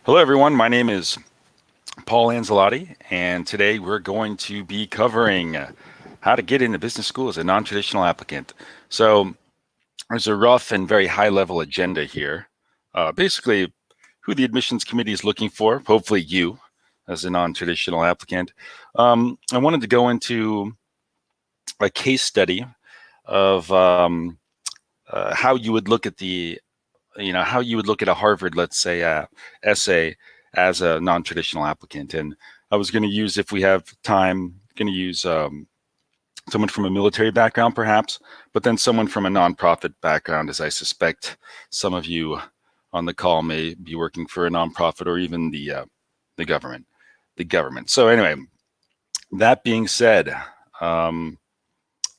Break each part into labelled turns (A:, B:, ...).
A: Hello, everyone. My name is Paul Anzalotti, and today we're going to be covering how to get into business school as a non-traditional applicant. So there's a rough and very high-level agenda here. Basically, who the admissions committee is looking for, hopefully you as a non-traditional applicant. I wanted to go into a case study of how you would look at how you would look at a Harvard, let's say, essay as a non-traditional applicant. And I was going to use, if we have time, going to use someone from a military background, perhaps, but then someone from a nonprofit background, as I suspect some of you on the call may be working for a nonprofit or even the government. So anyway, that being said,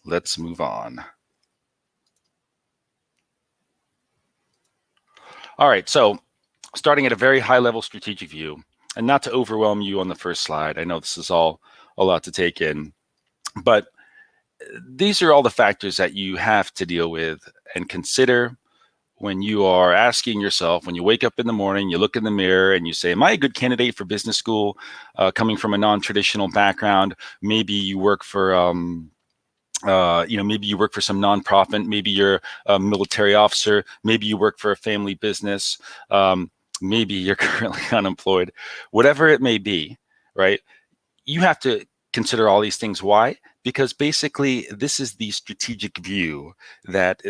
A: let's move on. All right, so starting at a very high level strategic view, and not to overwhelm you on the first slide, I know this is all a lot to take in, but these are all the factors that you have to deal with and consider when you are asking yourself, when you wake up in the morning, you look in the mirror and you say, am I a good candidate for business school? Coming from a non-traditional background, maybe you work for maybe you work for some nonprofit, maybe you're a military officer, maybe you work for a family business, maybe you're currently unemployed, whatever it may be, right? You have to consider all these things. Why? Because basically this is the strategic view that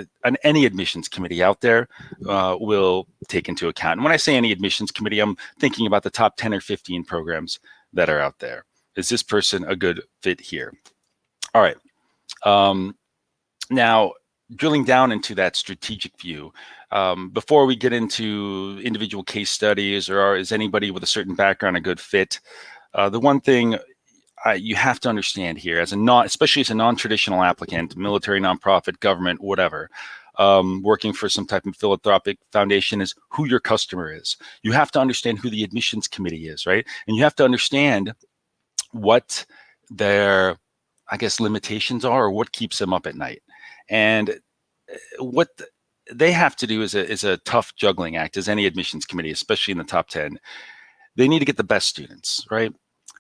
A: any admissions committee out there will take into account. And when I say any admissions committee, I'm thinking about the top 10 or 15 programs that are out there. Is this person a good fit here? All right. Now, drilling down into that strategic view, before we get into individual case studies or is anybody with a certain background a good fit, the one thing you have to understand here, especially as a non-traditional applicant, military, nonprofit, government, whatever, working for some type of philanthropic foundation, is who your customer is. You have to understand who the admissions committee is, right? And you have to understand what their, I guess, limitations are or what keeps them up at night. And what they have to do is a tough juggling act, as any admissions committee, especially in the top 10. They need to get the best students, right?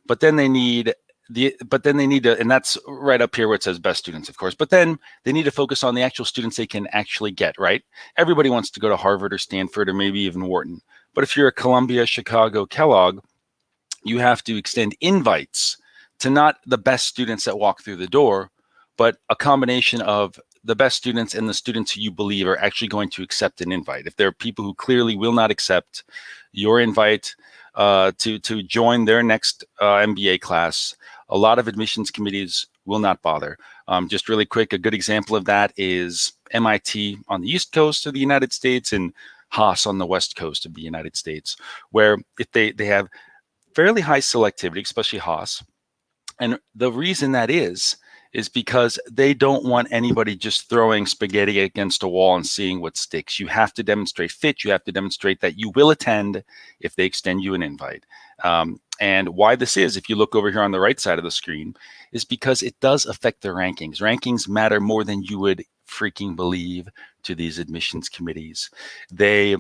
A: But then they need to, and that's right up here where it says best students, of course, but then they need to focus on the actual students they can actually get, right? Everybody wants to go to Harvard or Stanford or maybe even Wharton. But if you're a Columbia, Chicago, Kellogg, you have to extend invites to not the best students that walk through the door, but a combination of the best students and the students who you believe are actually going to accept an invite. If there are people who clearly will not accept your invite to join their next MBA class, a lot of admissions committees will not bother. Just really quick, a good example of that is MIT on the East Coast of the United States and Haas on the West Coast of the United States, where if they have fairly high selectivity, especially Haas. And the reason that is because they don't want anybody just throwing spaghetti against a wall and seeing what sticks. You have to demonstrate fit. You have to demonstrate that you will attend if they extend you an invite. And why this is, if you look over here on the right side of the screen, is because it does affect the rankings. Rankings matter more than you would freaking believe to these admissions committees. They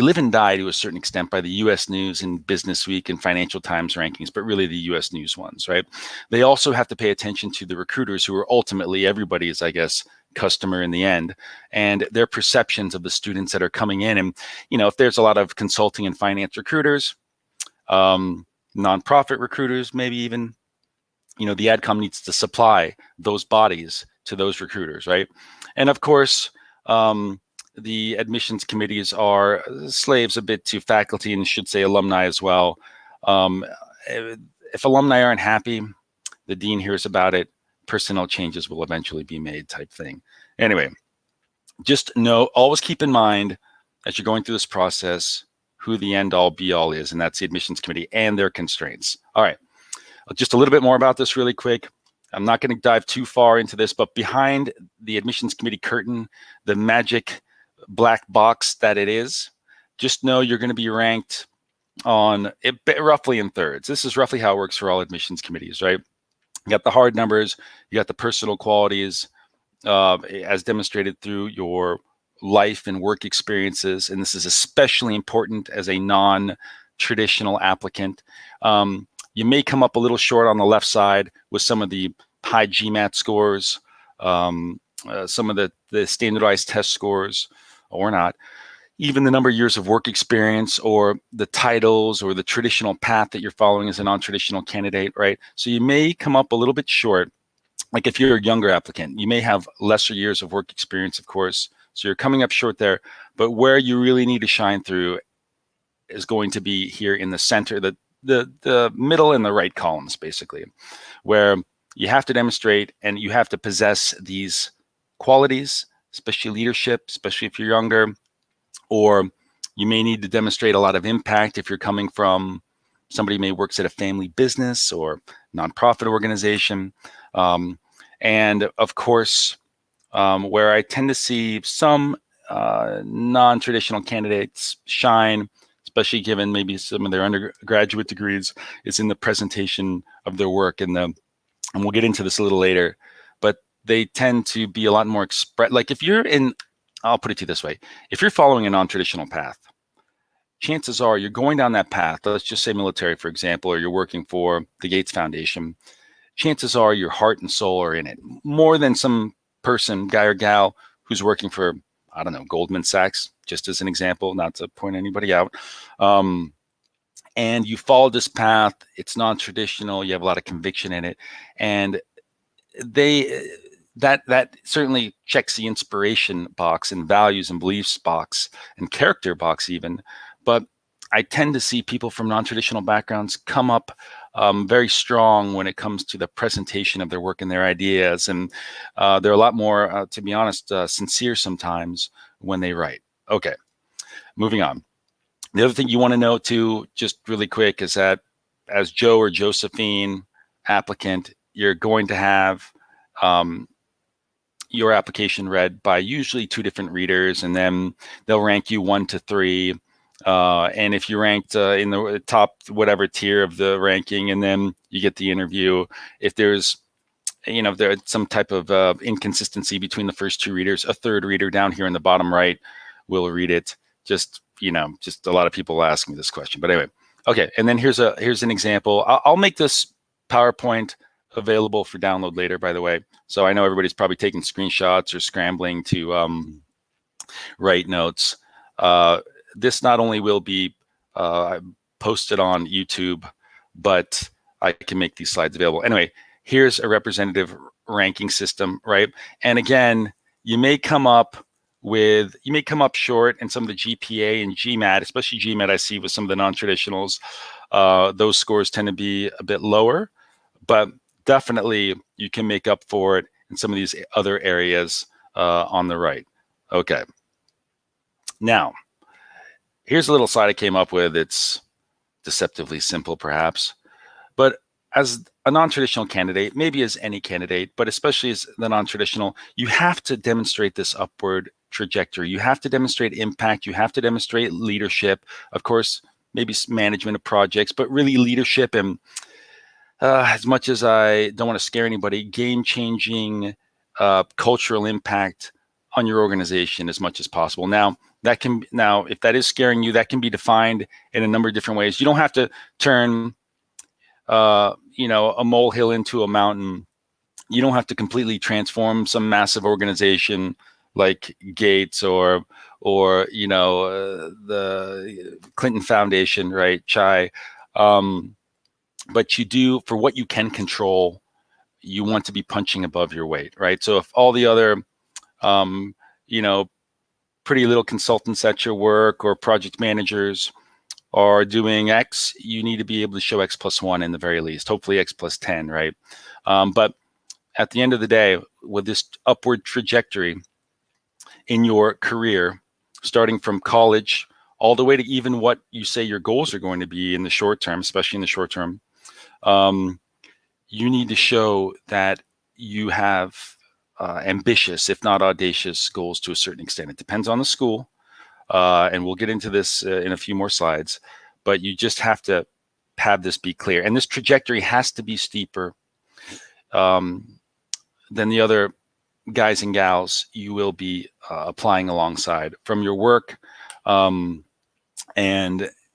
A: live and die to a certain extent by the U.S. News and Business Week and Financial Times rankings, but really the U.S. News ones, right? They also have to pay attention to the recruiters who are ultimately everybody's, I guess, customer in the end, and their perceptions of the students that are coming in. And, if there's a lot of consulting and finance recruiters, nonprofit recruiters, maybe even, the AdCom needs to supply those bodies to those recruiters, right? And of course, the admissions committees are slaves a bit to faculty and should say alumni as well. If alumni aren't happy, the dean hears about it, personnel changes will eventually be made type thing. Anyway, just always keep in mind as you're going through this process, who the end all be all is, and that's the admissions committee and their constraints. All right, just a little bit more about this really quick. I'm not going to dive too far into this, but behind the admissions committee curtain, the magic black box that it is, just know you're going to be ranked on it roughly in thirds. This is roughly how it works for all admissions committees, right? You got the hard numbers, you got the personal qualities as demonstrated through your life and work experiences, and this is especially important as a non-traditional applicant. You may come up a little short on the left side with some of the high GMAT scores, some of the standardized test scores, or not. Even the number of years of work experience, or the titles, or the traditional path that you're following as a non-traditional candidate, right? So you may come up a little bit short. Like if you're a younger applicant, you may have lesser years of work experience, of course. So you're coming up short there. But where you really need to shine through is going to be here in the center, the middle and the right columns, basically, where you have to demonstrate and you have to possess these qualities, especially leadership, especially if you're younger, or you may need to demonstrate a lot of impact if you're coming from somebody who may works at a family business or nonprofit organization. And of course, where I tend to see some non-traditional candidates shine, especially given maybe some of their undergraduate degrees, is in the presentation of their work. And we'll get into this a little later, but they tend to be a lot more like if you're in, I'll put it to you this way. If you're following a non-traditional path, chances are you're going down that path. Let's just say military, for example, or you're working for the Gates Foundation. Chances are your heart and soul are in it more than some person, guy or gal, who's working for, I don't know, Goldman Sachs, just as an example, not to point anybody out. And you follow this path. It's non-traditional. You have a lot of conviction in it. And that certainly checks the inspiration box and values and beliefs box and character box even. But I tend to see people from non-traditional backgrounds come up very strong when it comes to the presentation of their work and their ideas. And they're a lot more, to be honest, sincere sometimes when they write. Okay, moving on. The other thing you want to know too, just really quick, is that as Joe or Josephine applicant, you're going to have your application read by usually 2 different readers, and then they'll rank you 1 to 3. And if you're ranked in the top whatever tier of the ranking, and then you get the interview, if there's there's some type of inconsistency between the first 2 readers, a third reader down here in the bottom right will read it. Just a lot of people ask me this question, but anyway. Okay, and then here's an example. I'll make this PowerPoint available for download later, by the way. So I know everybody's probably taking screenshots or scrambling to write notes. This not only will be posted on YouTube, but I can make these slides available. Anyway, here's a representative ranking system, right? And again, you may come up short in some of the GPA and GMAT, especially GMAT I see with some of the non-traditionals. Those scores tend to be a bit lower, but definitely you can make up for it in some of these other areas on the right. Okay. Now, here's a little slide I came up with. It's deceptively simple, perhaps. But as a non-traditional candidate, maybe as any candidate, but especially as the non-traditional, you have to demonstrate this upward trajectory. You have to demonstrate impact. You have to demonstrate leadership. Of course, maybe management of projects, but really leadership and as much as I don't want to scare anybody, game-changing cultural impact on your organization as much as possible. Now, if that is scaring you, that can be defined in a number of different ways. You don't have to turn, a molehill into a mountain. You don't have to completely transform some massive organization like Gates or the Clinton Foundation, right? Chai. But you do, for what you can control, you want to be punching above your weight, right? So if all the other, pretty little consultants at your work or project managers are doing X, you need to be able to show X plus 1 in the very least, hopefully X plus 10, right? But at the end of the day, with this upward trajectory in your career, starting from college all the way to even what you say your goals are going to be in the short term, especially in the short term, you need to show that you have ambitious, if not audacious, goals to a certain extent. It depends on the school, and we'll get into this in a few more slides, but you just have to have this be clear. And this trajectory has to be steeper than the other guys and gals you will be applying alongside from your work, and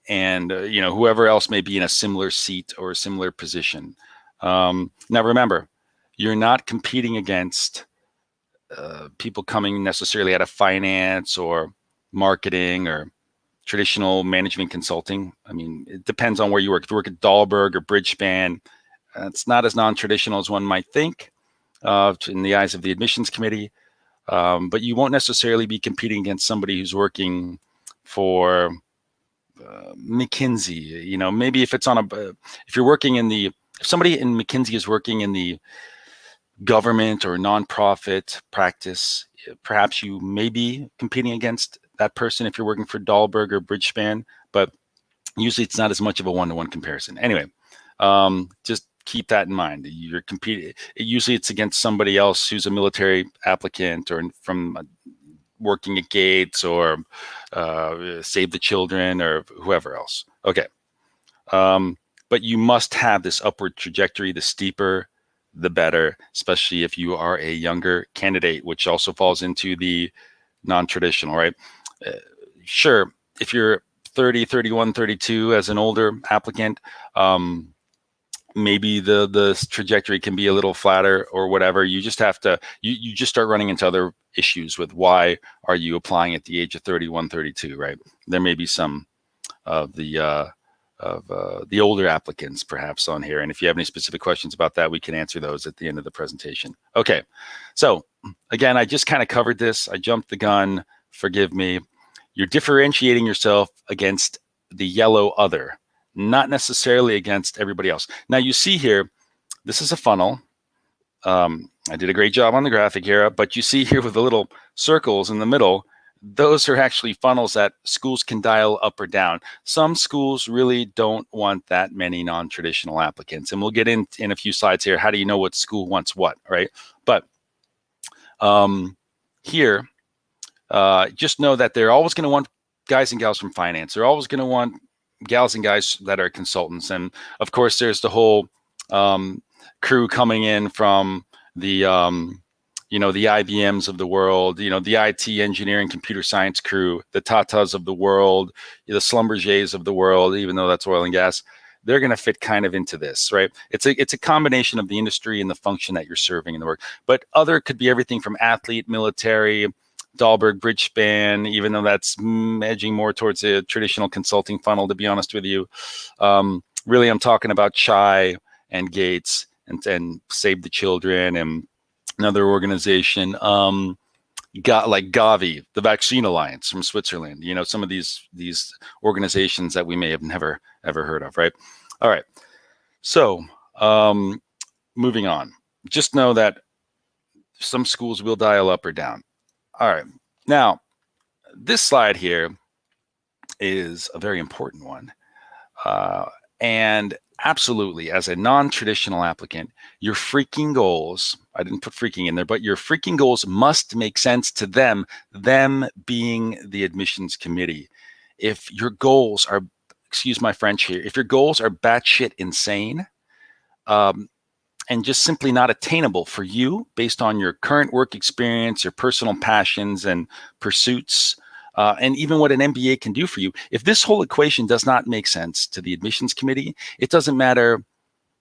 A: whoever else may be in a similar seat or a similar position. Now remember, you're not competing against people coming necessarily out of finance or marketing or traditional management consulting. I mean, it depends on where you work. If you work at Dahlberg or Bridgespan, it's not as non-traditional as one might think in the eyes of the admissions committee. But you won't necessarily be competing against somebody who's working for McKinsey. Maybe if you're working if somebody in McKinsey is working in the government or nonprofit practice, perhaps you may be competing against that person if you're working for Dahlberg or Bridgespan, but usually it's not as much of a one-to-one comparison. Anyway, just keep that in mind. You're competing. Usually it's against somebody else who's a military applicant or from working at Gates or Save the Children or whoever else. Okay. But you must have this upward trajectory. The steeper, the better, especially if you are a younger candidate, which also falls into the non-traditional, right? Sure, if you're 30, 31, 32 as an older applicant, maybe the trajectory can be a little flatter or whatever. You just have to, you just start running into other issues with why are you applying at the age of 31, 32, right? There may be some of the older applicants perhaps on here. And if you have any specific questions about that, we can answer those at the end of the presentation. Okay, so again, I just kind of covered this. I jumped the gun, forgive me. You're differentiating yourself against the yellow other, not necessarily against everybody else. Now you see here, this is a funnel. I did a great job on the graphic here, but you see here with the little circles in the middle, those are actually funnels that schools can dial up or down. Some schools really don't want that many non-traditional applicants. And we'll get in a few slides here. How do you know what school wants what, right? But here, just know that they're always going to want guys and gals from finance. They're always going to want gals and guys that are consultants. And of course, there's the whole crew coming in from the the IBMs of the world, the IT engineering computer science crew, the Tatas of the world, the Schlumbergers of the world, even though that's oil and gas, they're going to fit kind of into this, right? It's a combination of the industry and the function that you're serving in the work. But other could be everything from athlete, military, Dahlberg, Bridgespan, even though that's edging more towards a traditional consulting funnel, to be honest with you. Really, I'm talking about Chai and Gates and Save the Children and another organization, got like Gavi, the Vaccine Alliance from Switzerland. Some of these organizations that we may have never ever heard of, right? All right. So moving on. Just know that some schools will dial up or down. All right. Now, this slide here is a very important one. And absolutely, as a non-traditional applicant, your freaking goals, I didn't put freaking in there, but your freaking goals must make sense to them being the admissions committee. If your goals are, excuse my French here, if your goals are batshit insane, and just simply not attainable for you based on your current work experience, your personal passions and pursuits, and even what an MBA can do for you. If this whole equation does not make sense to the admissions committee, it doesn't matter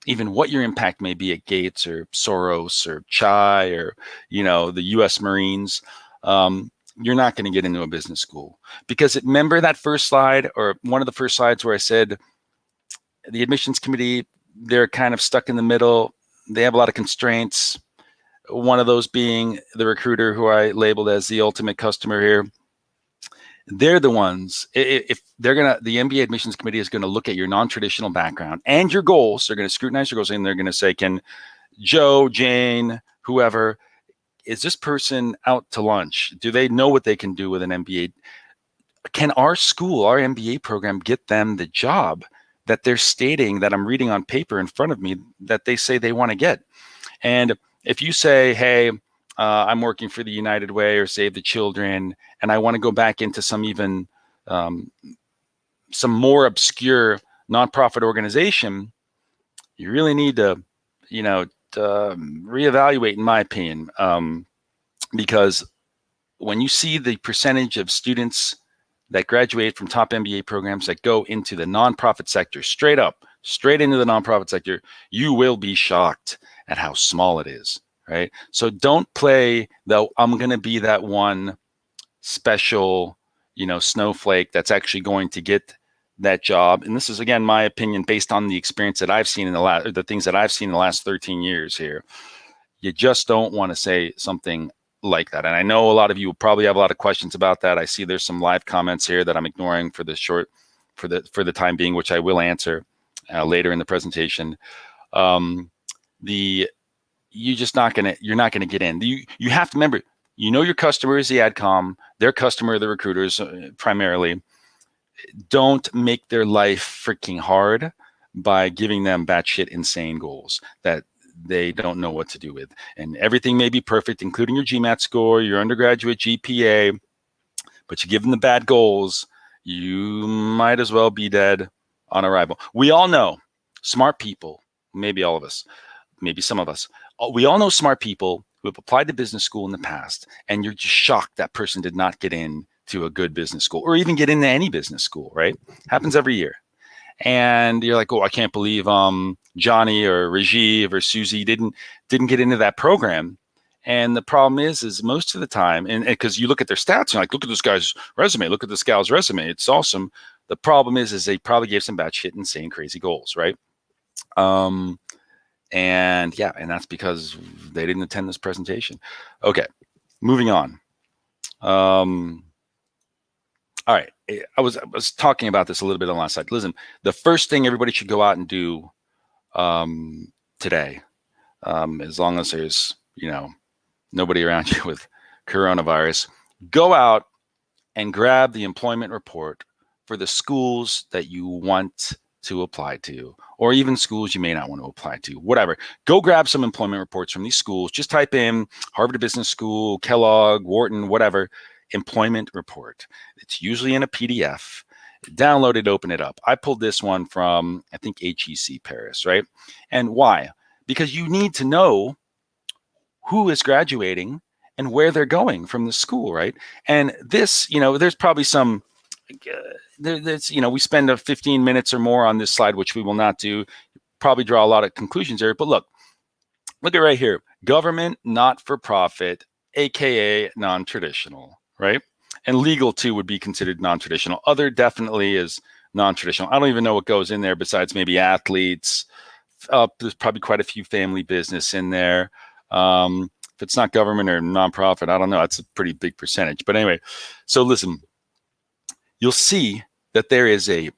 A: even what your impact may be at Gates or Soros or Chai or, the US Marines. You're not going to get into a business school because remember that first slide or one of the first slides where I said the admissions committee, they're kind of stuck in the middle. They have a lot of constraints. One of those being the recruiter who I labeled as the ultimate customer here. They're the ones, if they're the MBA admissions committee is going to look at your non-traditional background and your goals. They're going to scrutinize your goals and they're going to say, can Joe, Jane, whoever, is this person out to lunch? Do they know what they can do with an MBA? Can our school, our MBA program, get them the job that they're stating that I'm reading on paper in front of me that they say they want to get? And if you say, hey, I'm working for the United Way or Save the Children, and I want to go back into some even some more obscure nonprofit organization, you really need to, reevaluate, in my opinion. because when you see the percentage of students that graduate from top MBA programs that go into the nonprofit sector, straight into the nonprofit sector, you will be shocked at how small it is, right? So don't play the I'm going to be that one special, snowflake that's actually going to get that job. And this is, again, my opinion based on the experience that I've seen the things that I've seen in the last 13 years here. You just don't want to say something like that. And I know a lot of you will probably have a lot of questions about that. I see there's some live comments here that I'm ignoring for the time being, which I will answer later in the presentation. You're not gonna get in. You have to remember, your customer is the AdCom, their customer, the recruiters primarily. Don't make their life freaking hard by giving them batshit insane goals that they don't know what to do with. And everything may be perfect, including your GMAT score, your undergraduate GPA, but you give them the bad goals, you might as well be dead on arrival. We all know smart people, maybe all of us, maybe some of us, we all know smart people who have applied to business school in the past, and you're just shocked that person did not get in to a good business school or even get into any business school, right? Happens every year. And you're like, oh, I can't believe Johnny or Rajiv or Susie didn't get into that program. And the problem is most of the time, and because you look at their stats, you're like, look at this guy's resume, look at this gal's resume, it's awesome. The problem is they probably gave some batshit insane crazy goals, right? And that's because they didn't attend this presentation. Okay, moving on. All right, I was talking about this a little bit on the last slide. Listen, the first thing everybody should go out and do today, as long as there's nobody around you with coronavirus, go out and grab the employment report for the schools that you want to apply to, or even schools you may not want to apply to, whatever. Go grab some employment reports from these schools. Just type in Harvard Business School, Kellogg, Wharton, whatever, employment report. It's usually in a PDF. Download it, open it up. I pulled this one from, I think, HEC Paris, right? And why? Because you need to know who is graduating and where they're going from the school, right? And this, there's probably some, we spend 15 minutes or more on this slide, which we will not do. Probably draw a lot of conclusions there. But look at right here. Government, not-for-profit, AKA non-traditional, right? And legal too would be considered non-traditional. Other definitely is non-traditional. I don't even know what goes in there besides maybe athletes. There's probably quite a few family business in there. If it's not government or nonprofit, I don't know. That's a pretty big percentage. But anyway, so listen, you'll see that there is a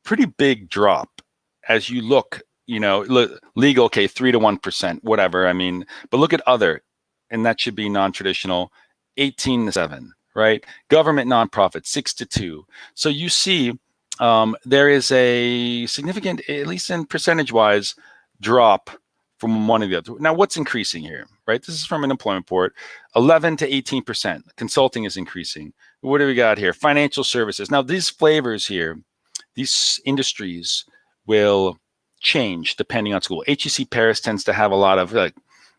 A: pretty big drop as you look, legal, okay, 3 to 1%, whatever. I mean, but look at other, and that should be non-traditional, 18 to 7, right? Government, nonprofit, 6 to 2. So you see there is a significant, at least in percentage-wise, drop from one to the other. Now, what's increasing here, right? This is from an employment report, 11 to 18%. Consulting is increasing. What do we got here? Financial services. Now, these flavors here, these industries will change depending on school. HEC Paris tends to have a lot of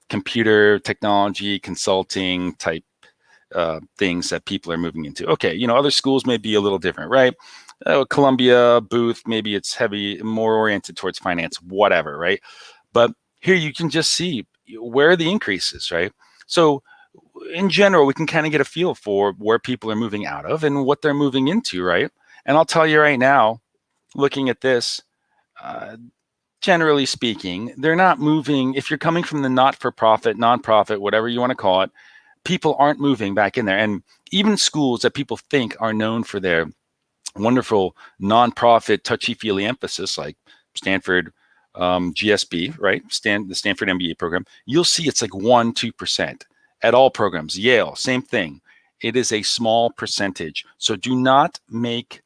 A: computer technology, consulting type things that people are moving into. Okay, other schools may be a little different, right? Columbia, Booth, maybe it's more oriented towards finance, whatever, right? But here you can just see where are the increases, right? So in general, we can kind of get a feel for where people are moving out of and what they're moving into, right? And I'll tell you right now, looking at this, generally speaking, they're not moving. If you're coming from the not-for-profit, nonprofit, whatever you want to call it, people aren't moving back in there. And even schools that people think are known for their wonderful nonprofit touchy-feely emphasis, like Stanford, GSB, right? The Stanford MBA program, you'll see it's like 1-2% at all programs. Yale, same thing. It is a small percentage. So do not make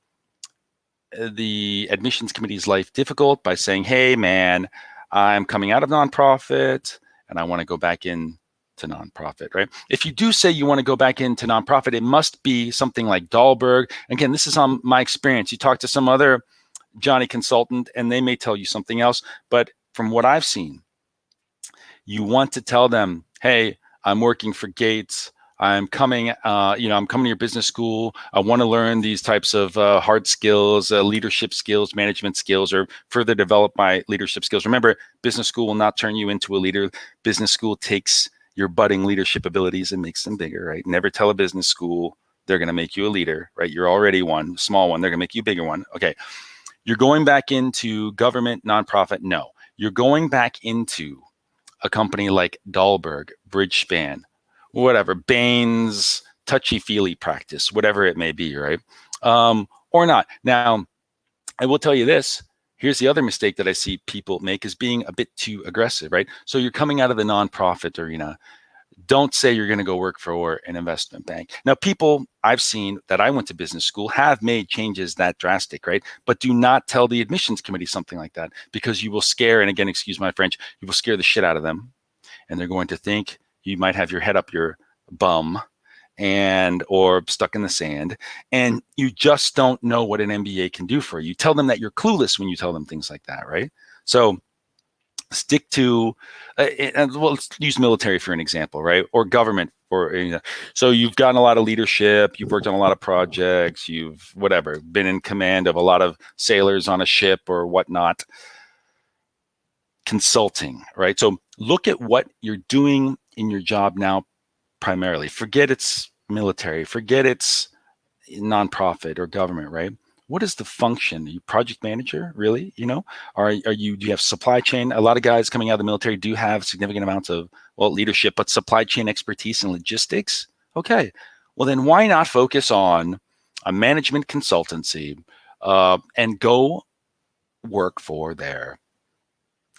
A: the admissions committee's life difficult by saying, hey, man, I'm coming out of nonprofit and I want to go back in to nonprofit, right? If you do say you want to go back into nonprofit, it must be something like Dahlberg. Again, this is on my experience. You talk to some other Johnny consultant and they may tell you something else. But from what I've seen, you want to tell them, hey, I'm working for Gates. I'm coming, I'm coming to your business school. I want to learn these types of hard skills, leadership skills, management skills, or further develop my leadership skills. Remember, business school will not turn you into a leader. Business school takes your budding leadership abilities and makes them bigger, right? Never tell a business school they're going to make you a leader, right? You're already one, small one. They're going to make you a bigger one. Okay. You're going back into government, nonprofit? No. You're going back into a company like Dahlberg, Bridgespan, whatever, Baines, touchy-feely practice, whatever it may be, right? Or not. Now, I will tell you this. Here's the other mistake that I see people make is being a bit too aggressive, right? So you're coming out of the nonprofit arena. Don't say you're going to go work for an investment bank. Now, people I've seen that I went to business school have made changes that drastic, right? But do not tell the admissions committee something like that, because you will scare, and again, excuse my French, you will scare the shit out of them. And they're going to think you might have your head up your bum or stuck in the sand, and you just don't know what an MBA can do for you. You tell them that you're clueless when you tell them things like that, right? So stick to, well, let's use military for an example, right? Or government. So you've gotten a lot of leadership, you've worked on a lot of projects, you've been in command of a lot of sailors on a ship or whatnot. Consulting, right? So look at what you're doing in your job now primarily. Forget it's military, forget it's nonprofit or government, right? What is the function? Are you project manager, really? Do you have supply chain? A lot of guys coming out of the military do have significant amounts of, leadership, but supply chain expertise and logistics. Okay, well then why not focus on a management consultancy and go work for their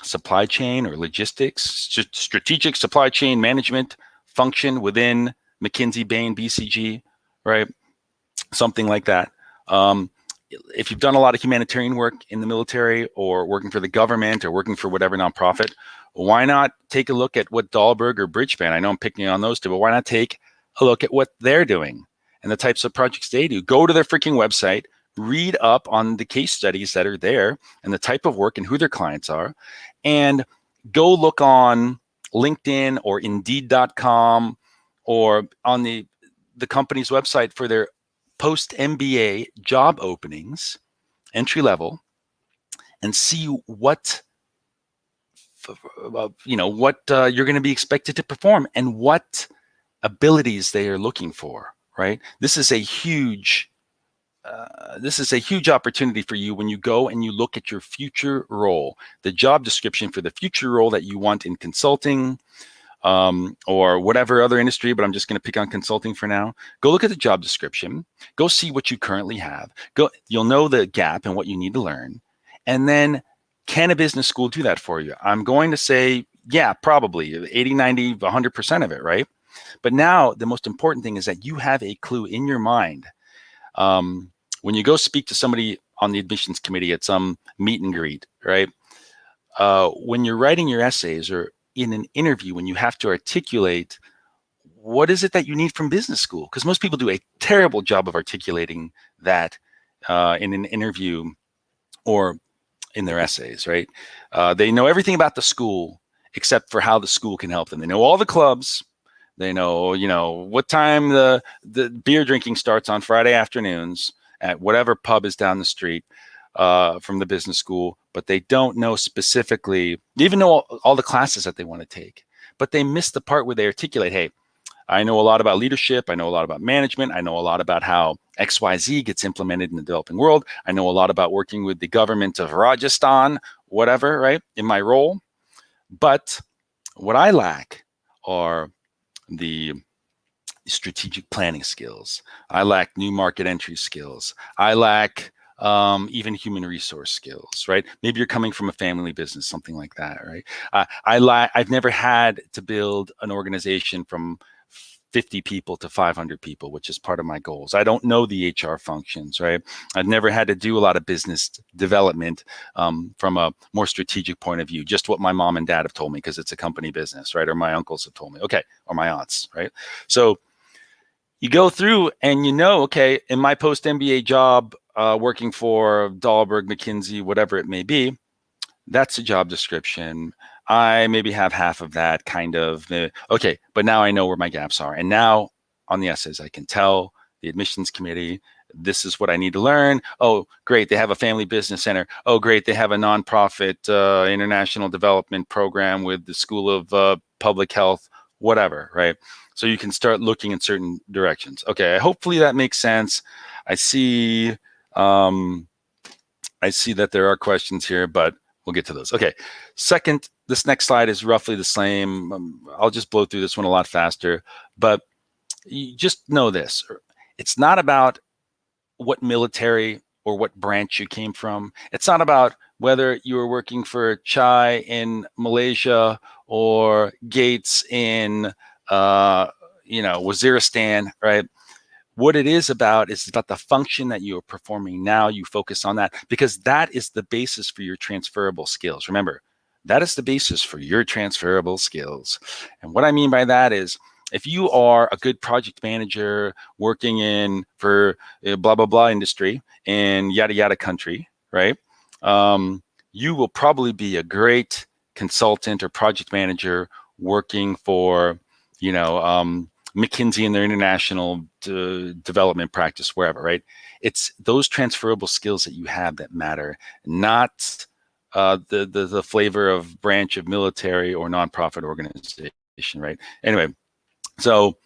A: supply chain or logistics, strategic supply chain management function within McKinsey, Bain, BCG, right? Something like that. If you've done a lot of humanitarian work in the military or working for the government or working for whatever nonprofit, why not take a look at what Dahlberg or Bridgespan, I know I'm picking on those two, but why not take a look at what they're doing and the types of projects they do? Go to their freaking website, read up on the case studies that are there and the type of work and who their clients are, and go look on LinkedIn or Indeed.com or on the company's website for their post-MBA job openings, entry level, and see what you're going to be expected to perform and what abilities they are looking for, right? This is a huge opportunity for you when you go and you look at your future role, the job description for the future role that you want in consulting, or whatever other industry, but I'm just going to pick on consulting for now. Go look at the job description. Go see what you currently have. You'll know the gap and what you need to learn. And then, can a business school do that for you? I'm going to say, yeah, probably 80, 90, 100% of it, right? But now the most important thing is that you have a clue in your mind. When you go speak to somebody on the admissions committee at some meet and greet, right? When you're writing your essays or in an interview, when you have to articulate what is it that you need from business school, because most people do a terrible job of articulating that in an interview or in their essays, right? They know everything about the school except for how the school can help them. They know all the clubs. They know, what time the beer drinking starts on Friday afternoons at whatever pub is down the street from the business school, but they don't know specifically, they even know all the classes that they want to take, but they miss the part where they articulate, hey, I know a lot about leadership. I know a lot about management. I know a lot about how XYZ gets implemented in the developing world. I know a lot about working with the government of Rajasthan, whatever, right, in my role. But what I lack are the strategic planning skills. I lack new market entry skills. I lack even human resource skills, right? Maybe you're coming from a family business, something like that, right? I've never had to build an organization from 50 people to 500 people, which is part of my goals. I don't know the HR functions, right? I've never had to do a lot of business development from a more strategic point of view, just what my mom and dad have told me because it's a company business, right? Or my uncles have told me, okay, or my aunts, right? So you go through and okay, in my post-MBA job, working for Dahlberg, McKinsey, whatever it may be, that's a job description. I maybe have half of that kind of, okay, but now I know where my gaps are. And now on the essays. I can tell the admissions committee, this is what I need to learn. Oh, great, they have a family business center. Oh, great, they have a nonprofit international development program with the School of Public Health, whatever, right? So you can start looking in certain directions. Okay, hopefully that makes sense. I see that there are questions here, but we'll get to those. Okay, second, this next slide is roughly the same. I'll just blow through this one a lot faster, but you just know this. It's not about what military or what branch you came from. It's not about whether you were working for Chai in Malaysia or Gates in, Waziristan, right? What it is about the function that you are performing now. You focus on that because that is the basis for your transferable skills. Remember, that is the basis for your transferable skills. And what I mean by that is, if you are a good project manager working for blah, blah, blah industry in yada, yada country, right? You will probably be a great consultant or project manager working for, McKinsey and their international development practice, wherever, right? It's those transferable skills that you have that matter, not the flavor of branch of military or nonprofit organization, right? Anyway, so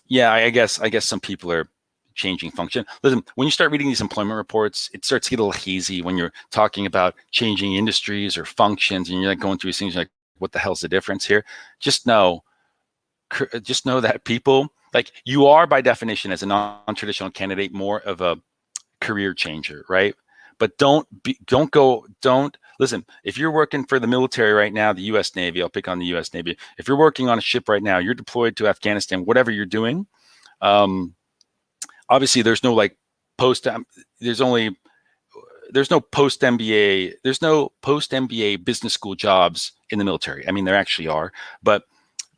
A: yeah, I guess some people are changing function. Listen, when you start reading these employment reports, it starts to get a little hazy when you're talking about changing industries or functions, and you're like going through these things like, what the hell's the difference here? Just know that people, like, you are by definition as a non-traditional candidate more of a career changer, right? But don't listen. If you're working for the military right now, the U.S. Navy, I'll pick on the U.S. Navy. If you're working on a ship right now, you're deployed to Afghanistan, whatever you're doing. Obviously, there's no like post. There's no post MBA. There's no post MBA business school jobs in the military. I mean, there actually are, but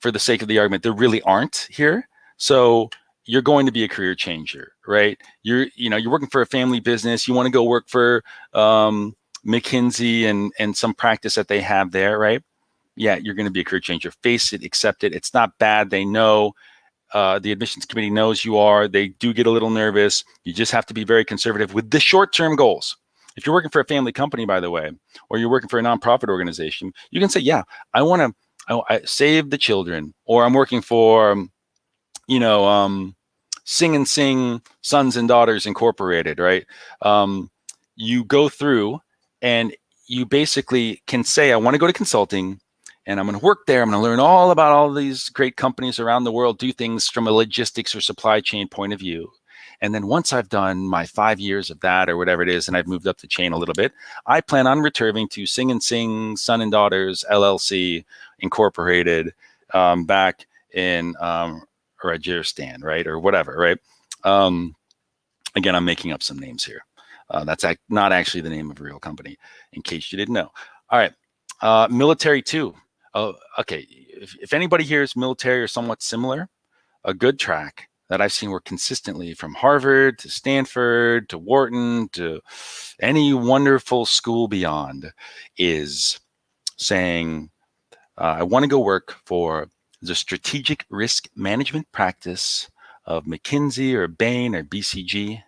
A: for the sake of the argument, there really aren't here. So you're going to be a career changer, right? You're working for a family business. You want to go work for McKinsey and some practice that they have there, right? Yeah, you're going to be a career changer. Face it, accept it. It's not bad. They know. The admissions committee knows you are. They do get a little nervous. You just have to be very conservative with the short-term goals. If you're working for a family company, by the way, or you're working for a nonprofit organization, you can say, yeah, I save the children, or I'm working for, Sing and Sing Sons and Daughters Incorporated, right? You go through and you basically can say, I want to go to consulting and I'm going to work there. I'm going to learn all about all these great companies around the world, do things from a logistics or supply chain point of view. And then once I've done my 5 years of that or whatever it is, and I've moved up the chain a little bit, I plan on returning to Sing and Sing Son and Daughters LLC Incorporated back in Rajiristan, right? Or whatever, right? Again, I'm making up some names here. That's not actually the name of a real company, in case you didn't know. All right. Military too. Okay. If anybody here is military or somewhat similar, a good track that I've seen work consistently from Harvard to Stanford to Wharton to any wonderful school beyond is saying, I want to go work for the strategic risk management practice of McKinsey or Bain or BCG.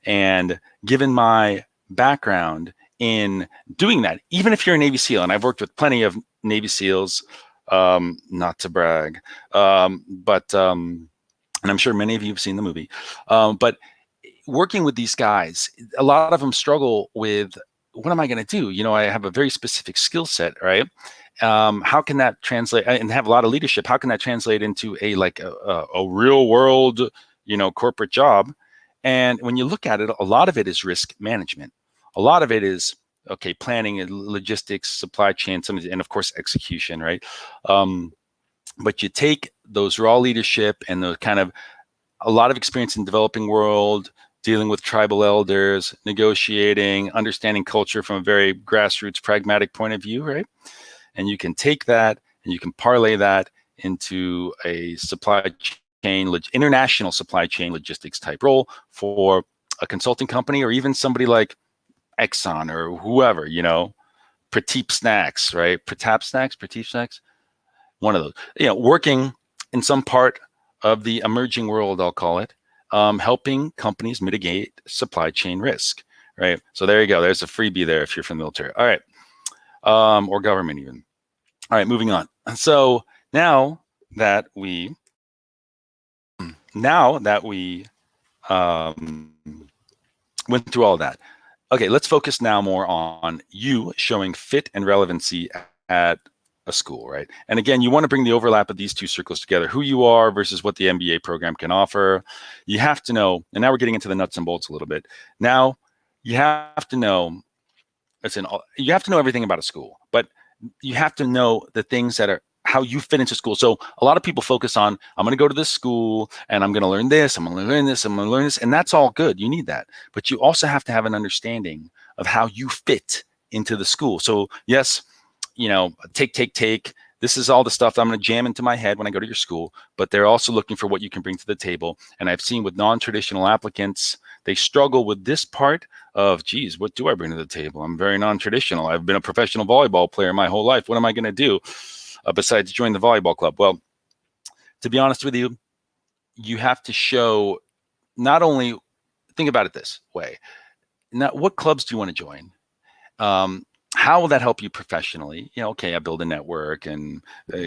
A: And given my background in doing that, even if you're a Navy SEAL, and I've worked with plenty of Navy SEALs, not to brag, and I'm sure many of you have seen the movie, but working with these guys, a lot of them struggle with, what am I going to do? I have a very specific skill set, right? How can that translate, and have a lot of leadership? How can that translate into a real world, corporate job? And when you look at it, a lot of it is risk management. A lot of it is, planning and logistics, supply chain, and of course, execution, right? But you take those raw leadership and the kind of a lot of experience in developing world, dealing with tribal elders, negotiating, understanding culture from a very grassroots, pragmatic point of view, right? And you can take that and you can parlay that into a supply chain, international supply chain logistics type role for a consulting company, or even somebody like Exxon or whoever, Prateep Snacks, right? Prateep Snacks, one of those, working in some part of the emerging world, I'll call it, helping companies mitigate supply chain risk, right? So there you go. There's a freebie there if you're from the military. All right. Or government even. All right, moving on. So now that we went through all that, okay, let's focus now more on you showing fit and relevancy at a school, right? And again, you want to bring the overlap of these two circles together, who you are versus what the MBA program can offer. You have to know, and now we're getting into the nuts and bolts a little bit. Now you have to know, you have to know everything about a school, but you have to know the things that are how you fit into school. So a lot of people focus on, I'm going to go to this school and I'm going to learn this, I'm going to learn this, I'm going to learn this. And that's all good. You need that. But you also have to have an understanding of how you fit into the school. So yes, take. This is all the stuff that I'm going to jam into my head when I go to your school, but they're also looking for what you can bring to the table. And I've seen with non-traditional applicants, they struggle with this part of, geez, what do I bring to the table? I'm very non-traditional. I've been a professional volleyball player my whole life. What am I going to do besides join the volleyball club? Well, to be honest with you, you have to show not only, think about it this way, not what clubs do you want to join? How will that help you professionally? Okay, I build a network and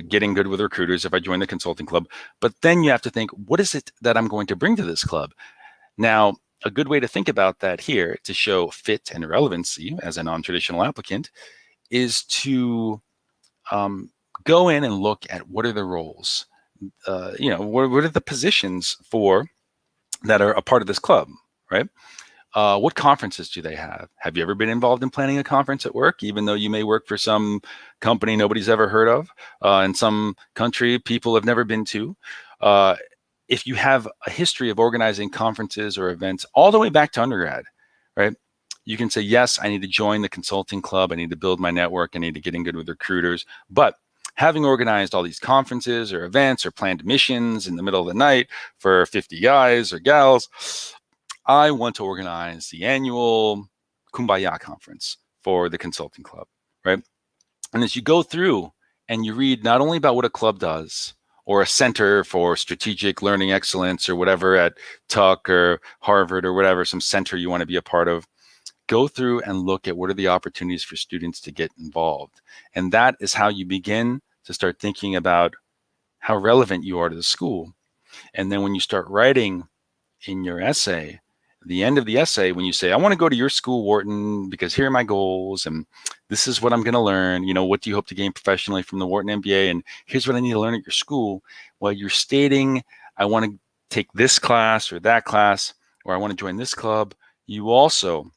A: getting good with recruiters if I join the consulting club. But then you have to think, what is it that I'm going to bring to this club? Now, a good way to think about that here to show fit and relevancy as a non-traditional applicant is to go in and look at what are the roles, what are the positions for that are a part of this club, right? What conferences do they have? Have you ever been involved in planning a conference at work, even though you may work for some company nobody's ever heard of, in some country people have never been to? If you have a history of organizing conferences or events all the way back to undergrad, right? You can say, yes, I need to join the consulting club. I need to build my network. I need to get in good with recruiters. But having organized all these conferences or events or planned missions in the middle of the night for 50 guys or gals, I want to organize the annual Kumbaya conference for the consulting club, right? And as you go through and you read not only about what a club does or a center for strategic learning excellence or whatever at Tuck or Harvard or whatever, some center you want to be a part of, go through and look at what are the opportunities for students to get involved. And that is how you begin to start thinking about how relevant you are to the school. And then when you start writing in your essay, the end of the essay, when you say, I want to go to your school, Wharton, because here are my goals and this is what I'm going to learn. What do you hope to gain professionally from the Wharton MBA? And here's what I need to learn at your school. Well, you're stating, I want to take this class or that class, or I want to join this club. You also,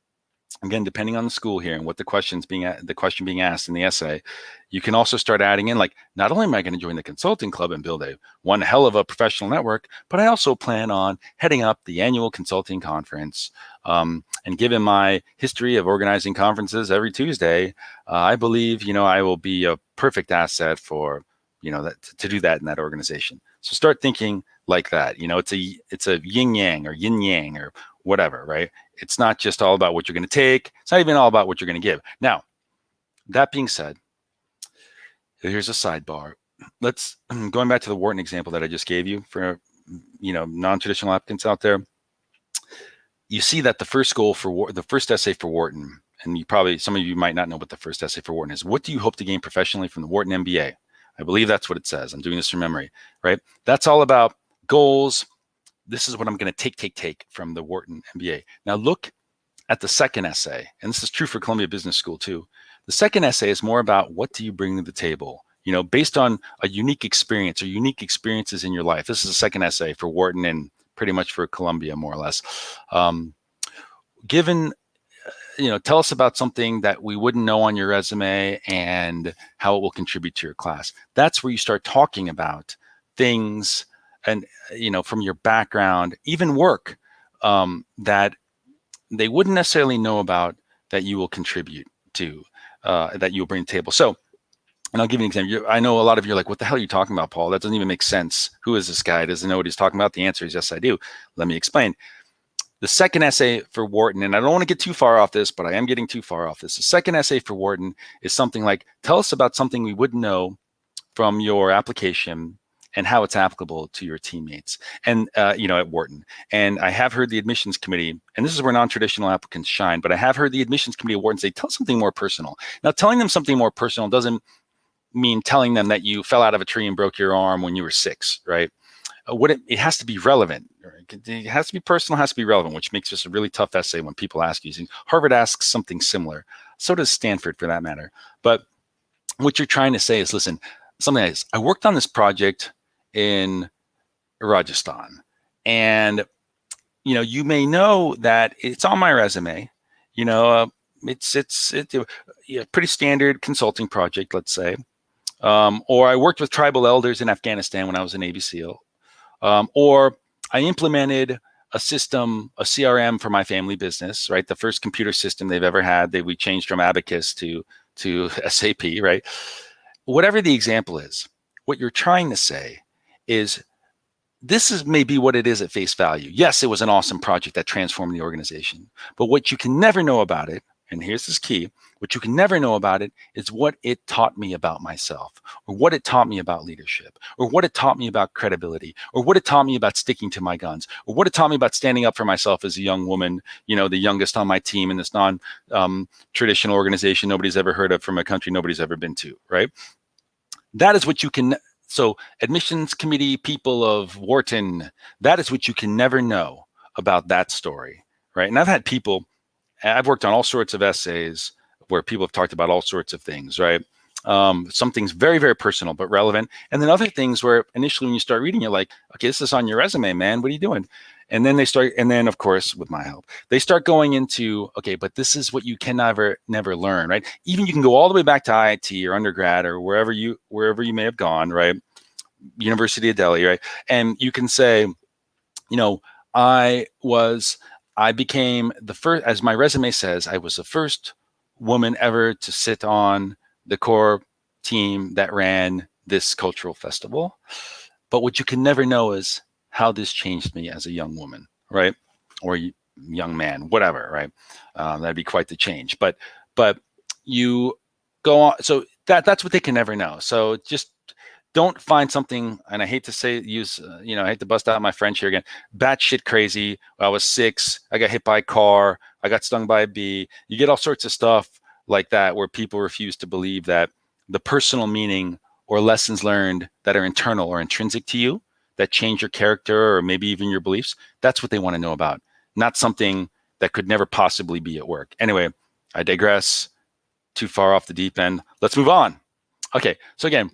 A: again, depending on the school here and what the question being asked in the essay, you can also start adding in, like, not only am I going to join the consulting club and build one hell of a professional network, but I also plan on heading up the annual consulting conference. And given my history of organizing conferences every Tuesday, I believe, I will be a perfect asset for, to do that in that organization. So start thinking like that. It's a yin yang or yin yang or whatever, right? It's not just all about what you're going to take. It's not even all about what you're going to give. Now, that being said, here's a sidebar. Going back to the Wharton example that I just gave you for, non-traditional applicants out there. You see that the first goal for the first essay for Wharton, and some of you might not know what the first essay for Wharton is. What do you hope to gain professionally from the Wharton MBA? I believe that's what it says. I'm doing this from memory, right? That's all about goals. This is what I'm going to take from the Wharton MBA. Now look at the second essay, and this is true for Columbia Business School too. The second essay is more about what do you bring to the table, based on a unique experience or unique experiences in your life. This is the second essay for Wharton and pretty much for Columbia, more or less. Tell us about something that we wouldn't know on your resume and how it will contribute to your class. That's where you start talking about things and, from your background, even work that they wouldn't necessarily know about that you will contribute to, that you'll bring to the table. So, and I'll give you an example. I know a lot of you are like, what the hell are you talking about, Paul? That doesn't even make sense. Who is this guy? Doesn't know what he's talking about? The answer is yes, I do. Let me explain. The second essay for Wharton, and I don't want to get too far off this, but I am getting too far off this. The second essay for Wharton is something like, tell us about something we wouldn't know from your application and how it's applicable to your teammates and, at Wharton. And I have heard the admissions committee, and this is where non-traditional applicants shine, but I have heard the admissions committee at Wharton say, tell something more personal. Now, telling them something more personal doesn't mean telling them that you fell out of a tree and broke your arm when you were 6, right? It has to be relevant. It has to be personal, has to be relevant, which makes this a really tough essay when people ask you. Harvard asks something similar. So does Stanford, for that matter. But what you're trying to say is, listen, something like this. I worked on this project in Rajasthan, and you may know that it's on my resume. It's a pretty standard consulting project, let's say. Or I worked with tribal elders in Afghanistan when I was a Navy SEAL. Or I implemented a system, a CRM for my family business, right? The first computer system they've ever had. We changed from Abacus to SAP, right? Whatever the example is, what you're trying to say is, this is maybe what it is at face value. Yes, it was an awesome project that transformed the organization. But what you can never know about it, and here's this key, what you can never know about it is what it taught me about myself, or what it taught me about leadership, or what it taught me about credibility, or what it taught me about sticking to my guns, or what it taught me about standing up for myself as a young woman, the youngest on my team in this non-traditional organization nobody's ever heard of, from a country nobody's ever been to, right? That is what you can. So admissions committee people of Wharton, that is what you can never know about that story, right? And I've worked on all sorts of essays where people have talked about all sorts of things, right? Some things very, very personal but relevant. And then other things where initially when you start reading, you're like, okay, this is on your resume, man. What are you doing? And then of course, with my help, they start going into, okay, but this is what you can never learn, right? Even you can go all the way back to IIT or undergrad or wherever you may have gone, right? University of Delhi, right? And you can say, I became the first, as my resume says, I was the first woman ever to sit on the core team that ran this cultural festival. But what you can never know is how this changed me as a young woman, right? Or young man, whatever, right? That'd be quite the change. But you go on. So that's what they can never know. So just don't find something, and I hate to say, I hate to bust out my French here again, batshit crazy. I was 6, I got hit by a car, I got stung by a bee. You get all sorts of stuff like that where people refuse to believe that the personal meaning or lessons learned that are internal or intrinsic to you that change your character or maybe even your beliefs, that's what they want to know about, not something that could never possibly be at work. Anyway, I digress. Too far off the deep end. Let's move on. Okay, so again,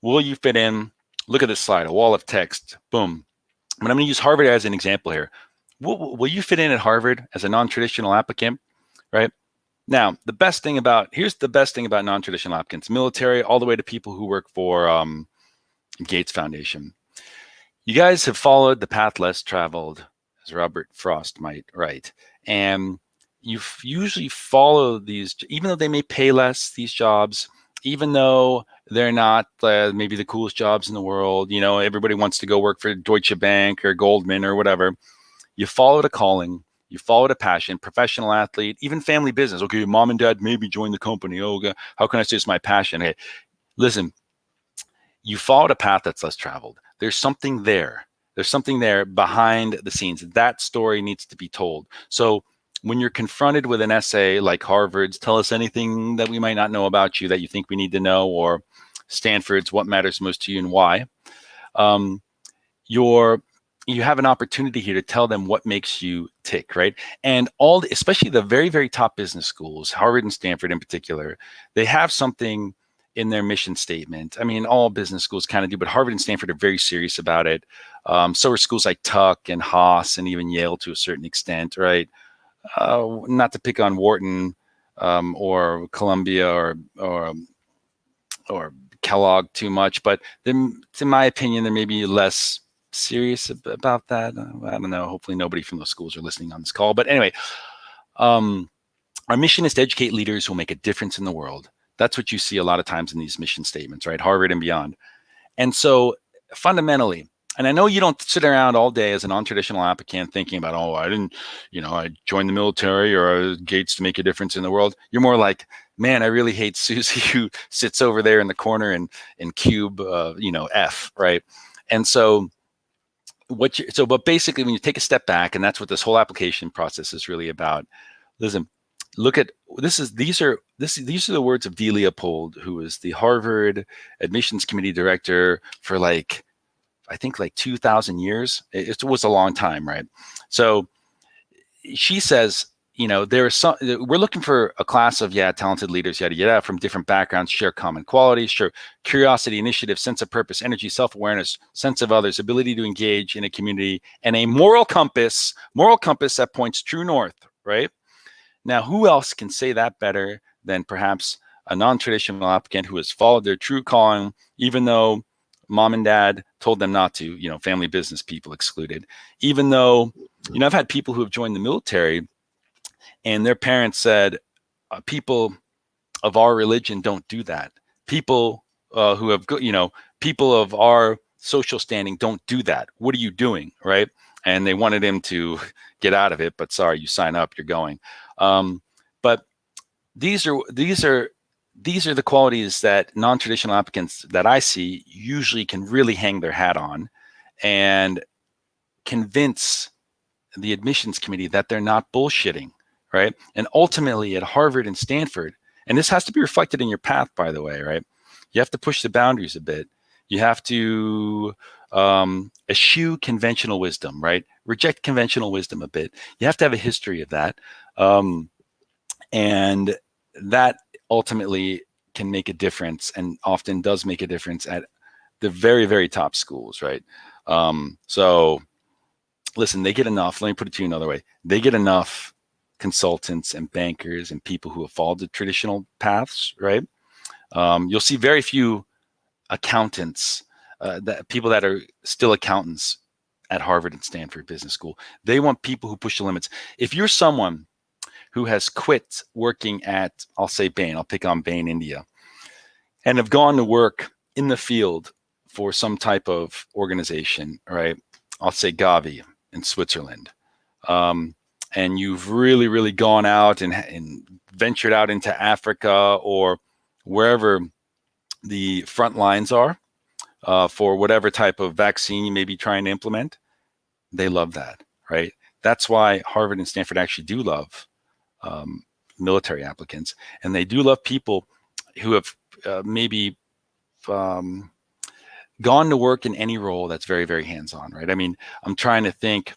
A: will you fit in? Look at this slide, a wall of text, boom. But I'm going to use Harvard as an example here. Will you fit in at Harvard as a non-traditional applicant, right? Now, here's the best thing about non-traditional applicants, military, all the way to people who work for Gates Foundation. You guys have followed the path less traveled, as Robert Frost might write. And you usually follow these, even though they may pay less, these jobs, even though they're not maybe the coolest jobs in the world. Everybody wants to go work for Deutsche Bank or Goldman or whatever. You followed a calling, you followed a passion, professional athlete, even family business. Okay, mom and dad made me join the company. Oh, how can I say it's my passion? Hey, listen, you followed a path that's less traveled. There's something there. There's something there behind the scenes. That story needs to be told. So when you're confronted with an essay like Harvard's Tell Us Anything That We Might Not Know About You That You Think We Need to Know, or Stanford's What Matters Most to You and Why, you have an opportunity here to tell them what makes you tick, right? And especially the very, very top business schools, Harvard and Stanford in particular, they have something in their mission statement. I mean, all business schools kind of do, but Harvard and Stanford are very serious about it. So are schools like Tuck and Haas and even Yale to a certain extent, right? Not to pick on Wharton or Columbia or Kellogg too much, but in my opinion, they're maybe less serious about that. I don't know. Hopefully nobody from those schools are listening on this call. But anyway, our mission is to educate leaders who will make a difference in the world. That's what you see a lot of times in these mission statements, right? Harvard and beyond. And so fundamentally, And I know you don't sit around all day as a non-traditional applicant thinking about, oh, I didn't, I joined the military or Gates to make a difference in the world. You're more like, man, I really hate Susie who sits over there in the corner in cube, F, right? And so but basically when you take a step back, and that's what this whole application process is really about. Listen, look at these are the words of D. Leopold, who is the Harvard admissions committee director for I think 2,000 years. It was a long time, right? So she says, there are some, we're looking for a class of talented leaders, yada yada, from different backgrounds, share common qualities, share curiosity, initiative, sense of purpose, energy, self-awareness, sense of others, ability to engage in a community, and a moral compass that points true north, right? Now, who else can say that better than perhaps a non-traditional applicant who has followed their true calling, even though mom and dad told them not to, family business people excluded, even though, I've had people who have joined the military and their parents said, people of our religion don't do that. People who have, people of our social standing don't do that. What are you doing, right? And they wanted him to get out of it, but sorry, you sign up, you're going. But these are the qualities that non-traditional applicants that I see usually can really hang their hat on and convince the admissions committee that they're not bullshitting, right? And ultimately at Harvard and Stanford, and this has to be reflected in your path, by the way, right? You have to push the boundaries a bit. You have to eschew conventional wisdom, right? Reject conventional wisdom a bit. You have to have a history of that. And that ultimately can make a difference, and often does make a difference at the very, very top schools, right? So listen, they get enough. Let me put it to you another way. They get enough consultants and bankers and people who have followed the traditional paths, right? You'll see very few accountants, people that are still accountants at Harvard and Stanford Business School. They want people who push the limits. If you're someone who has quit working at, I'll say Bain, I'll pick on Bain India, and have gone to work in the field for some type of organization, right? I'll say Gavi in Switzerland. And you've really, really gone out and ventured out into Africa or wherever the front lines are for whatever type of vaccine you may be trying to implement, they love that, right? That's why Harvard and Stanford actually do love military applicants, and they do love people who have maybe gone to work in any role that's very, very hands-on, right? I mean, I'm trying to think.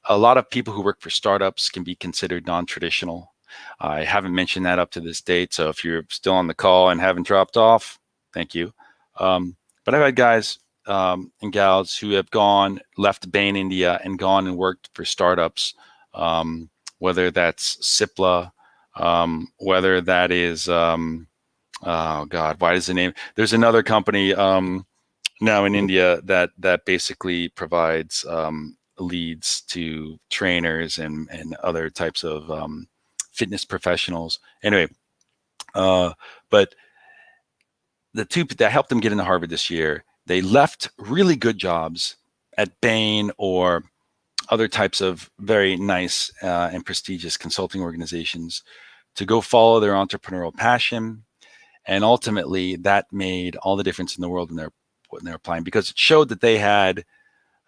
A: A lot of people who work for startups can be considered non-traditional. I haven't mentioned that up to this date, so if you're still on the call and haven't dropped off, thank you. But I've had guys and gals who have left Bain India and gone and worked for startups, whether that's Cipla, whether that is, oh God, why is the name? There's another company now in India that basically provides leads to trainers and other types of fitness professionals. Anyway, but the two that helped them get into Harvard this year, they left really good jobs at Bain or other types of very nice and prestigious consulting organizations to go follow their entrepreneurial passion. And ultimately, that made all the difference in the world when they're applying, because it showed that they had,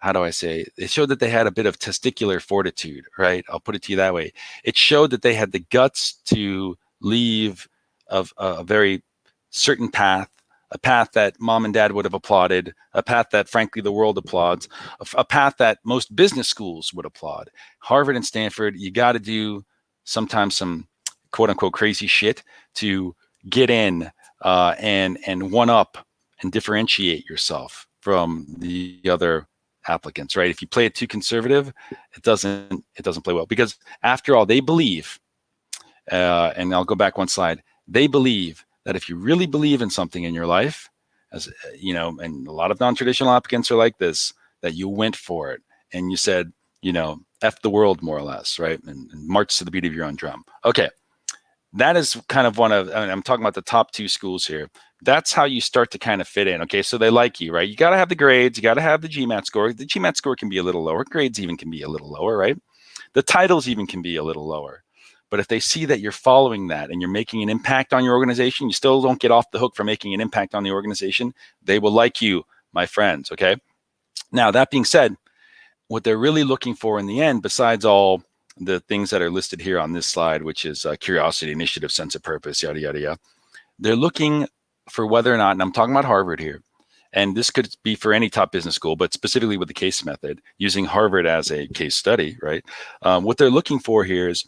A: it showed that they had a bit of testicular fortitude, right? I'll put it to you that way. It showed that they had the guts to leave a very certain path, a path that mom and dad would have applauded, a path that frankly the world applauds, a path that most business schools would applaud. Harvard and Stanford, you got to do sometimes some quote unquote crazy shit to get in and one up and differentiate yourself from the other applicants, right? If you play it too conservative, it doesn't play well, because after all, they believe, and I'll go back one slide, they believe that if you really believe in something in your life, as you know, and a lot of non-traditional applicants are like this, that you went for it and you said, F the world, more or less, right? And march to the beat of your own drum. Okay. That is kind of I'm talking about the top two schools here. That's how you start to kind of fit in. Okay, so they like you, right? You got to have the grades, you got to have the GMAT score. The GMAT score can be a little lower. Grades even can be a little lower, right? The titles even can be a little lower. But if they see that you're following that and you're making an impact on your organization, you still don't get off the hook for making an impact on the organization, they will like you, my friends, okay? Now, that being said, what they're really looking for in the end, besides all the things that are listed here on this slide, which is curiosity, initiative, sense of purpose, yada, yada, yada, they're looking for whether or not, and I'm talking about Harvard here, and this could be for any top business school, but specifically with the case method, using Harvard as a case study, right? What they're looking for here is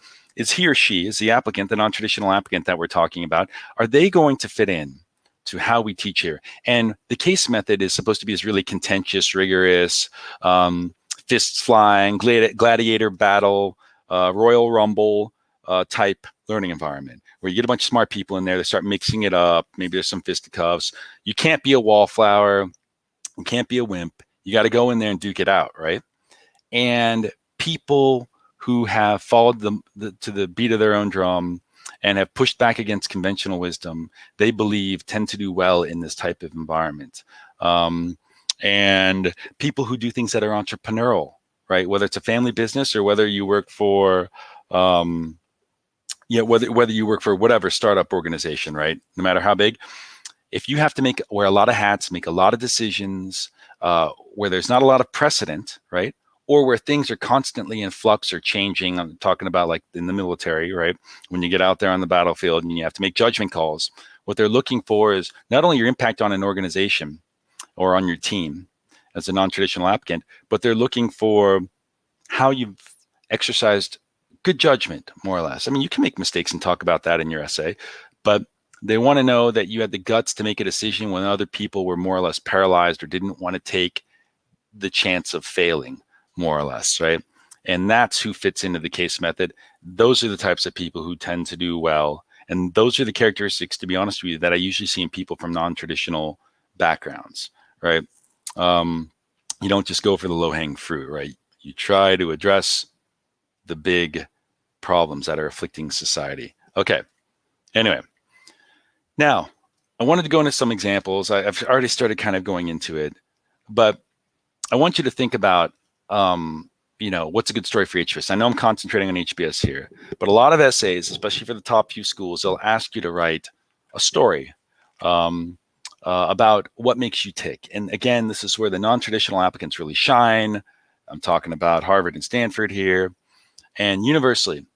A: he or she, is the applicant, the non-traditional applicant that we're talking about, are they going to fit in to how we teach here? And the case method is supposed to be this really contentious, rigorous, fists flying, gladiator battle, Royal Rumble type learning environment where you get a bunch of smart people in there. They start mixing it up. Maybe there's some fisticuffs. You can't be a wallflower. You can't be a wimp. You got to go in there and duke it out, right? And people who have followed to the beat of their own drum and have pushed back against conventional wisdom, they believe tend to do well in this type of environment. And people who do things that are entrepreneurial, right? Whether it's a family business or whether you work for, whether you work for whatever startup organization, right? No matter how big, if you have to wear a lot of hats, make a lot of decisions, where there's not a lot of precedent, right? Or where things are constantly in flux or changing. I'm talking about like in the military, right? When you get out there on the battlefield and you have to make judgment calls, what they're looking for is not only your impact on an organization or on your team as a non-traditional applicant, but they're looking for how you've exercised good judgment, more or less. I mean, you can make mistakes and talk about that in your essay, but they want to know that you had the guts to make a decision when other people were more or less paralyzed or didn't want to take the chance of failing, more or less, right? And that's who fits into the case method. Those are the types of people who tend to do well. And those are the characteristics, to be honest with you, that I usually see in people from non-traditional backgrounds, right? You don't just go for the low-hanging fruit, right? You try to address the big problems that are afflicting society. Okay. Anyway, now I wanted to go into some examples. I've already started kind of going into it, but I want you to think about, what's a good story for HBS? I know I'm concentrating on HBS here, but a lot of essays, especially for the top few schools, they'll ask you to write a story about what makes you tick. And again, this is where the non-traditional applicants really shine. I'm talking about Harvard and Stanford here. And universally,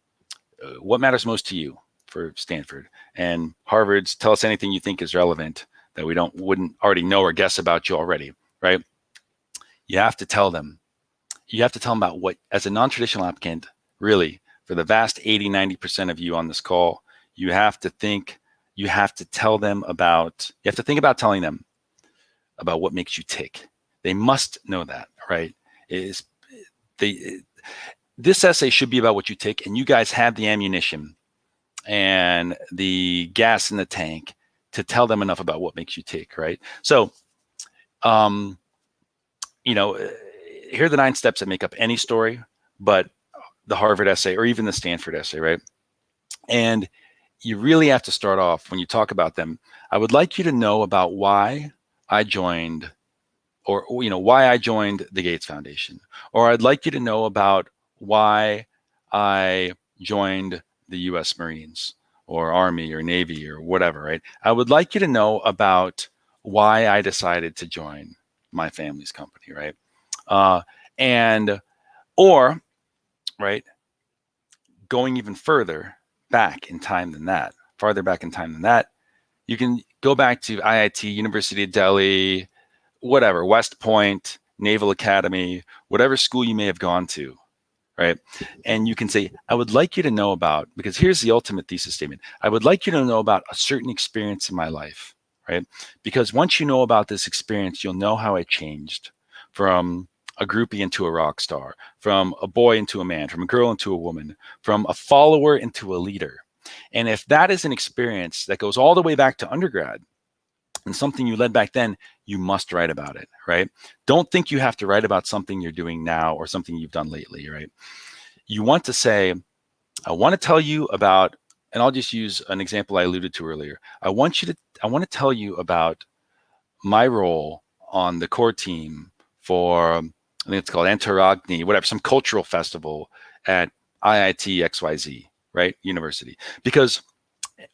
A: what matters most to you for Stanford? And Harvard's tell us anything you think is relevant that we wouldn't already know or guess about you already, right? You have to tell them. You have to tell them about what, as a non-traditional applicant, really, for the vast 80, 90% of you on this call, you have to think about telling them about what makes you tick. They must know that, right? This essay should be about what you tick, and you guys have the ammunition and the gas in the tank to tell them enough about what makes you tick, right? So, here are the 9 steps that make up any story, but the Harvard essay or even the Stanford essay, right? And you really have to start off when you talk about them. I would like you to know about why I joined, or why I joined the Gates Foundation, or I'd like you to know about why I joined the U.S. Marines or Army or Navy or whatever, right? I would like you to know about why I decided to join my family's company, right? Right, going even farther back in time than that, you can go back to IIT, University of Delhi, whatever, West Point, Naval Academy, whatever school you may have gone to, right? And you can say, I would like you to know about, because here's the ultimate thesis statement. I would like you to know about a certain experience in my life, right? Because once you know about this experience, you'll know how I changed from a groupie into a rock star, from a boy into a man, from a girl into a woman, from a follower into a leader. And if that is an experience that goes all the way back to undergrad and something you led back then, you must write about it, right? Don't think you have to write about something you're doing now or something you've done lately, right? You want to say, I want to tell you about and I'll just use an example I alluded to earlier. I want to tell you about my role on the core team for, I think it's called Antaragni, whatever, some cultural festival at IIT XYZ, right? University. Because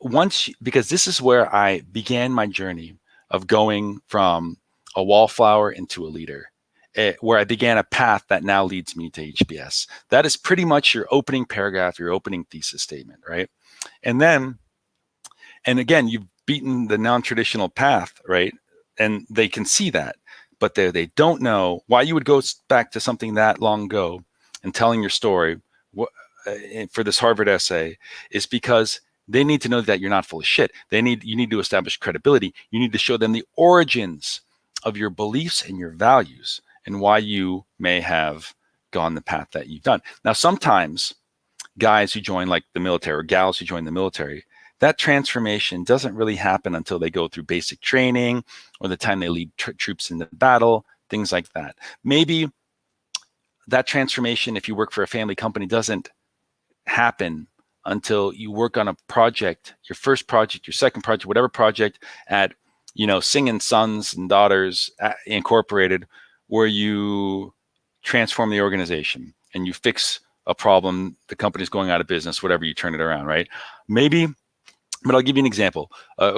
A: this is where I began my journey of going from a wallflower into a leader, where I began a path that now leads me to HBS. That is pretty much your opening paragraph, your opening thesis statement, right? And then, and again, you've beaten the non-traditional path, right? And they can see that, but they don't know why you would go back to something that long ago and telling your story for this Harvard essay is because they need to know that you're not full of shit. You need to establish credibility. You need to show them the origins of your beliefs and your values and why you may have gone the path that you've done. Now, sometimes guys who join like the military or gals who join the military, that transformation doesn't really happen until they go through basic training or the time they lead troops into battle, things like that. Maybe that transformation, if you work for a family company, doesn't happen until you work on a project, your first project, your second project, whatever project at, Singing Sons and Daughters Incorporated, where you transform the organization and you fix a problem, the company's going out of business, whatever, you turn it around, right? Maybe, but I'll give you an example.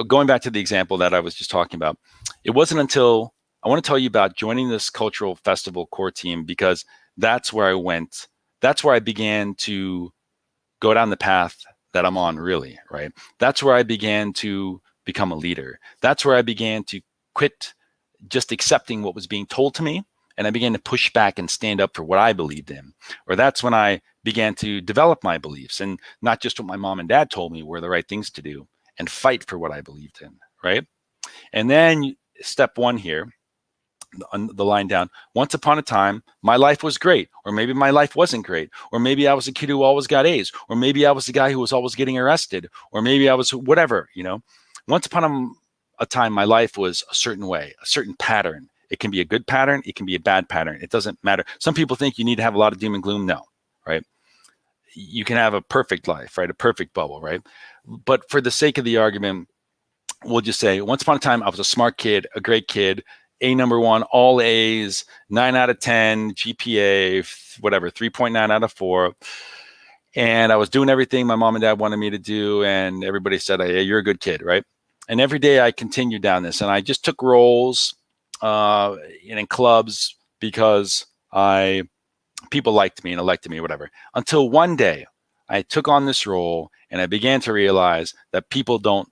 A: Going back to the example that I was just talking about, it wasn't until I want to tell you about joining this cultural festival core team, because that's where I went. That's where I began to go down the path that I'm on, really, right? That's where I began to become a leader. That's where I began to quit just accepting what was being told to me, and I began to push back and stand up for what I believed in. Or that's when I began to develop my beliefs, and not just what my mom and dad told me were the right things to do, and fight for what I believed in, right? And then step one here, on the line down, once upon a time, my life was great, or maybe my life wasn't great, or maybe I was a kid who always got A's, or maybe I was the guy who was always getting arrested, or maybe I was whatever, Once upon a time, my life was a certain way, a certain pattern. It can be a good pattern. It can be a bad pattern. It doesn't matter. Some people think you need to have a lot of doom and gloom. No, right? You can have a perfect life, right? A perfect bubble, right? But for the sake of the argument, we'll just say once upon a time, I was a smart kid, a great kid, A number one, all A's, 9 out of 10, GPA, whatever, 3.9 out of 4. And I was doing everything my mom and dad wanted me to do. And everybody said, hey, you're a good kid, right? And every day I continued down this. And I just took roles in clubs because people liked me and elected me, whatever. Until one day I took on this role and I began to realize that people don't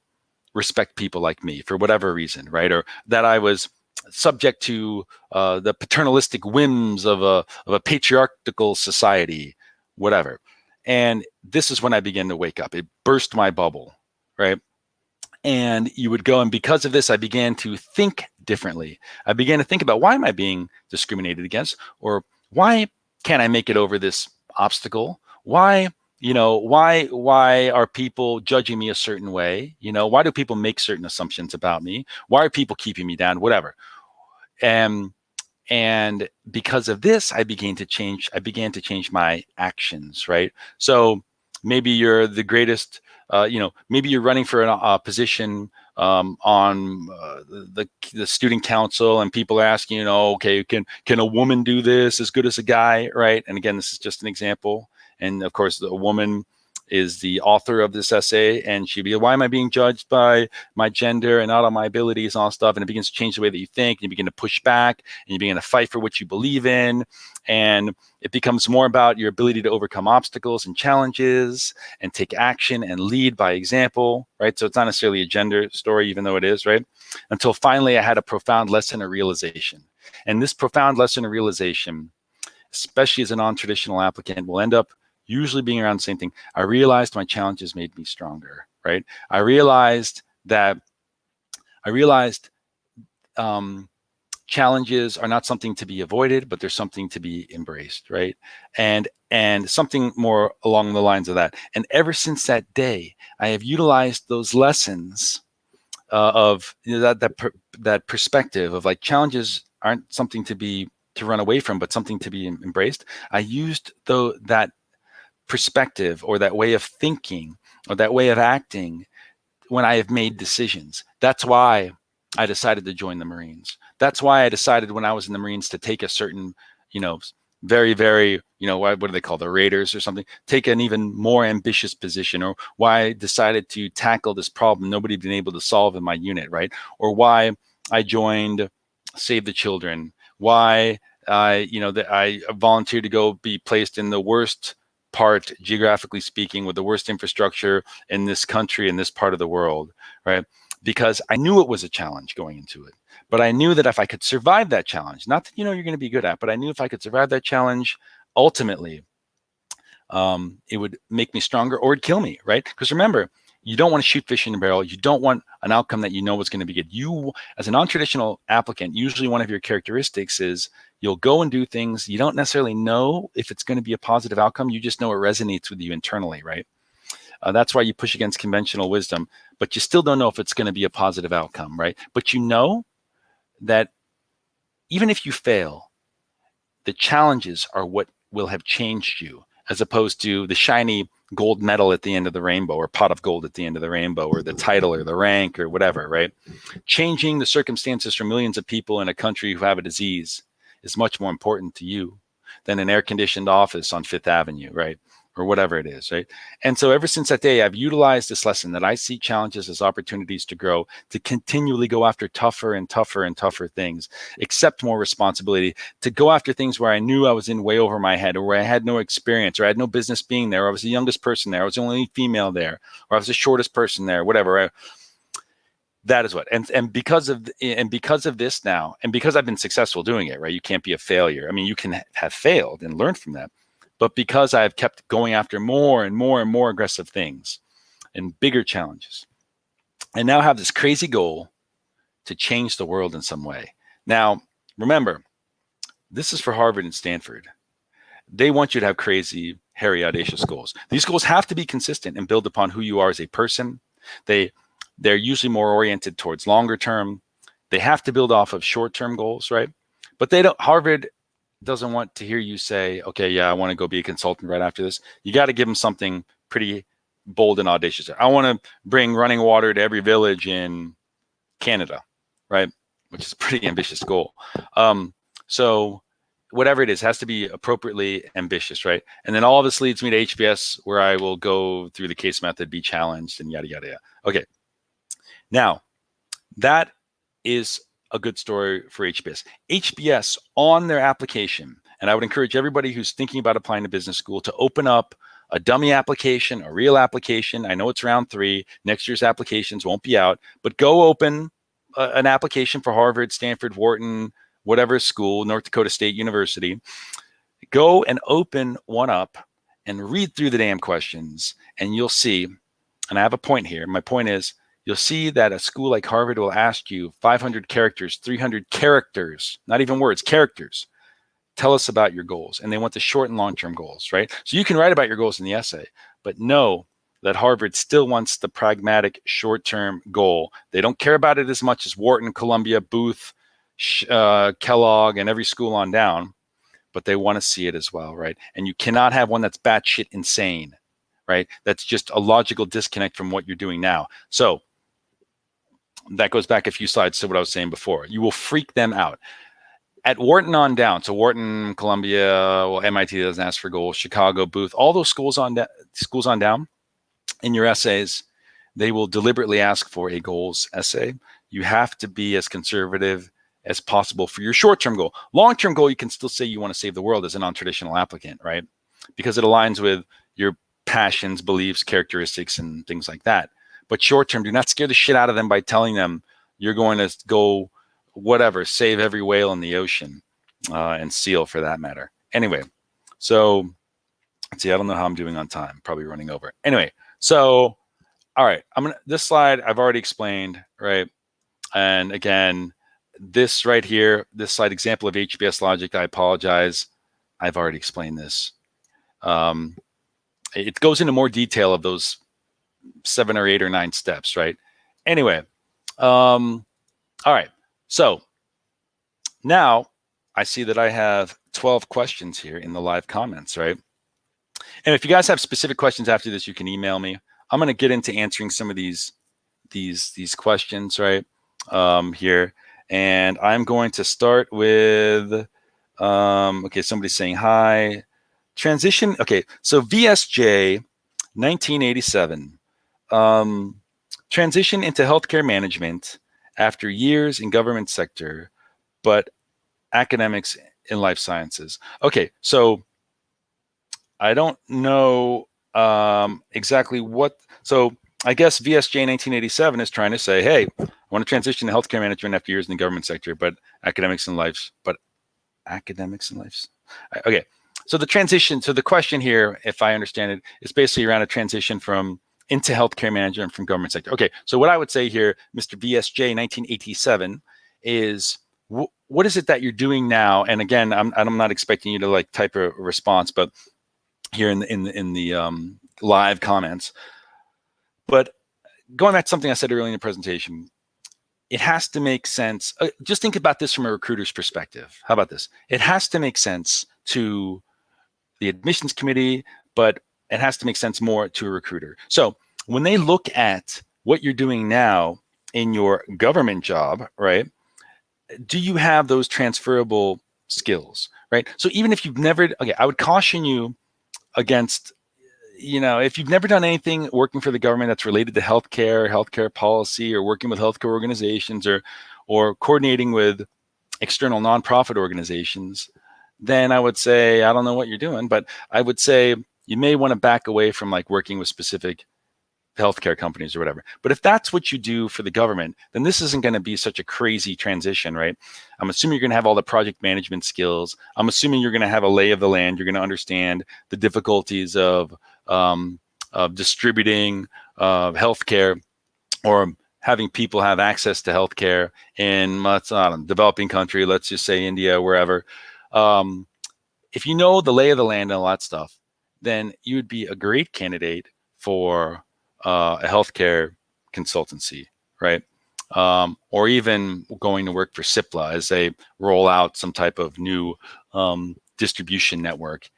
A: respect people like me for whatever reason, right? Or that I was subject to the paternalistic whims of a patriarchal society, whatever. And this is when I began to wake up. It burst my bubble, right? And you would go, and because of this, I began to think differently. I began to think about, why am I being discriminated against? Or why can't I make it over this obstacle? Why are people judging me a certain way? Why do people make certain assumptions about me? Why are people keeping me down? Whatever. And because of this, I began to change my actions, right? So maybe you're the greatest, maybe you're running for a position on the student council, and people are asking, okay, can a woman do this as good as a guy, right? And again, this is just an example. And of course, the woman is the author of this essay, and she'd be, why am I being judged by my gender and not on my abilities and all stuff? And it begins to change the way that you think, and you begin to push back, and you begin to fight for what you believe in. And it becomes more about your ability to overcome obstacles and challenges and take action and lead by example, right? So it's not necessarily a gender story, even though it is, right? Until finally I had a profound lesson or realization. And this profound lesson or realization, especially as a non-traditional applicant, will end up usually being around the same thing. I realized my challenges made me stronger, right? I realized challenges are not something to be avoided, but they're something to be embraced, right? And something more along the lines of that. And ever since that day, I have utilized those lessons of that perspective of, like, challenges aren't something to run away from, but something to be embraced. I used that perspective or that way of thinking or that way of acting when I have made decisions. That's why I decided to join the Marines. That's why I decided when I was in the Marines to take a certain, very, very, what do they call the Raiders or something, take an even more ambitious position, or why I decided to tackle this problem nobody had been able to solve in my unit, right? Or why I joined Save the Children, why I volunteered to go be placed in the worst part, geographically speaking, with the worst infrastructure in this country, in this part of the world, right? Because I knew it was a challenge going into it. But I knew that if I could survive that challenge, not that you're going to be good at, but I knew if I could survive that challenge, ultimately, it would make me stronger or it'd kill me, right? Because remember, you don't want to shoot fish in a barrel. You don't want an outcome that you know is going to be good. You, as a non-traditional applicant, usually one of your characteristics is you'll go and do things. You don't necessarily know if it's going to be a positive outcome. You just know it resonates with you internally, right? That's why you push against conventional wisdom, but you still don't know if it's going to be a positive outcome, right? But you know that even if you fail, the challenges are what will have changed you, as opposed to the shiny gold medal at the end of the rainbow, or pot of gold at the end of the rainbow, or the title or the rank or whatever, right? Changing the circumstances for millions of people in a country who have a disease is much more important to you than an air-conditioned office on Fifth Avenue, right? Or whatever it is, right? And so ever since that day, I've utilized this lesson that I see challenges as opportunities to grow, to continually go after tougher and tougher and tougher things, accept more responsibility, to go after things where I knew I was in way over my head, or where I had no experience, or I had no business being there, or I was the youngest person there, I was the only female there, or I was the shortest person there, whatever. That is what, and because of this now, and because I've been successful doing it, right? You can't be a failure. I mean, you can have failed and learn from that. But because I've kept going after more and more and more aggressive things and bigger challenges, I now have this crazy goal to change the world in some way. Now, remember, this is for Harvard and Stanford. They want you to have crazy, hairy, audacious goals. These goals have to be consistent and build upon who you are as a person. They're usually more oriented towards longer term. They have to build off of short-term goals, right? But Harvard doesn't want to hear you say, okay, yeah, I want to go be a consultant right after this. You got to give them something pretty bold and audacious. I want to bring running water to every village in Canada, right? Which is a pretty ambitious goal. So whatever it is, has to be appropriately ambitious, right? And then all of this leads me to HBS, where I will go through the case method, be challenged, and yada, yada, yada. Okay. Now, that is a good story for HBS. HBS on their application, and I would encourage everybody who's thinking about applying to business school to open up a dummy application, a real application. I know it's round 3. Next year's applications won't be out, but go open an application for Harvard, Stanford, Wharton, whatever school, North Dakota State University. Go and open one up and read through the damn questions, and you'll see, and I have a point here. My point is, you'll see that a school like Harvard will ask you 500 characters, 300 characters, not even words, characters. Tell us about your goals. And they want the short and long-term goals, right? So you can write about your goals in the essay, but know that Harvard still wants the pragmatic short-term goal. They don't care about it as much as Wharton, Columbia, Booth, Kellogg, and every school on down, but they want to see it as well, right? And you cannot have one that's batshit insane, right? That's just a logical disconnect from what you're doing now. So that goes back a few slides to what I was saying before. You will freak them out. At Wharton on down, so Wharton, Columbia, well, MIT doesn't ask for goals, Chicago, Booth, all those schools on down, in your essays, they will deliberately ask for a goals essay. You have to be as conservative as possible for your short-term goal. Long-term goal, you can still say you want to save the world as a non-traditional applicant, right? Because it aligns with your passions, beliefs, characteristics, and things like that. But short-term, do not scare the shit out of them by telling them you're going to go, whatever, save every whale in the ocean, and seal for that matter. Anyway, so let's see, I don't know how I'm doing on time, probably running over. Anyway, so, all right, this slide I've already explained, right? And again, this right here, this slide example of HBS logic, I apologize. I've already explained this. It goes into more detail of those 7 or 8 or 9 steps, right? Anyway, all right. So now I see that I have 12 questions here in the live comments, right? And if you guys have specific questions after this, you can email me. I'm going to get into answering some of these questions right here, and I'm going to start with okay, somebody's saying hi. Transition. Okay, so VSJ 1987. Transition into healthcare management after years in government sector, but academics in life sciences. Okay, so I don't know exactly what. So I guess VSJ 1987 is trying to say, hey, I want to transition to healthcare management after years in the government sector, but academics in life, but academics in life. Okay, so the transition. So the question here, if I understand it, is basically around a transition from into healthcare management from government sector. Okay, so what I would say here, Mr. VSJ 1987, is what is it that you're doing now? And again, I'm not expecting you to like type a response, but here in the live comments. But going back to something I said earlier in the presentation, it has to make sense. Just think about this from a recruiter's perspective. How about this? It has to make sense to the admissions committee, but it has to make sense more to a recruiter. So when they look at what you're doing now in your government job, right? Do you have those transferable skills, right? So even if you've never, okay, I would caution you against, if you've never done anything working for the government that's related to healthcare policy, or working with healthcare organizations, or coordinating with external nonprofit organizations, then I would say, I don't know what you're doing, but I would say you may want to back away from like working with specific healthcare companies or whatever. But if that's what you do for the government, then this isn't going to be such a crazy transition, right? I'm assuming you're going to have all the project management skills. I'm assuming you're going to have a lay of the land. You're going to understand the difficulties of distributing healthcare, or having people have access to healthcare in, let's not developing country, let's just say India, wherever. If you know the lay of the land and all that stuff, then you would be a great candidate for a healthcare consultancy, right? Or even going to work for CIPLA as they roll out some type of new distribution network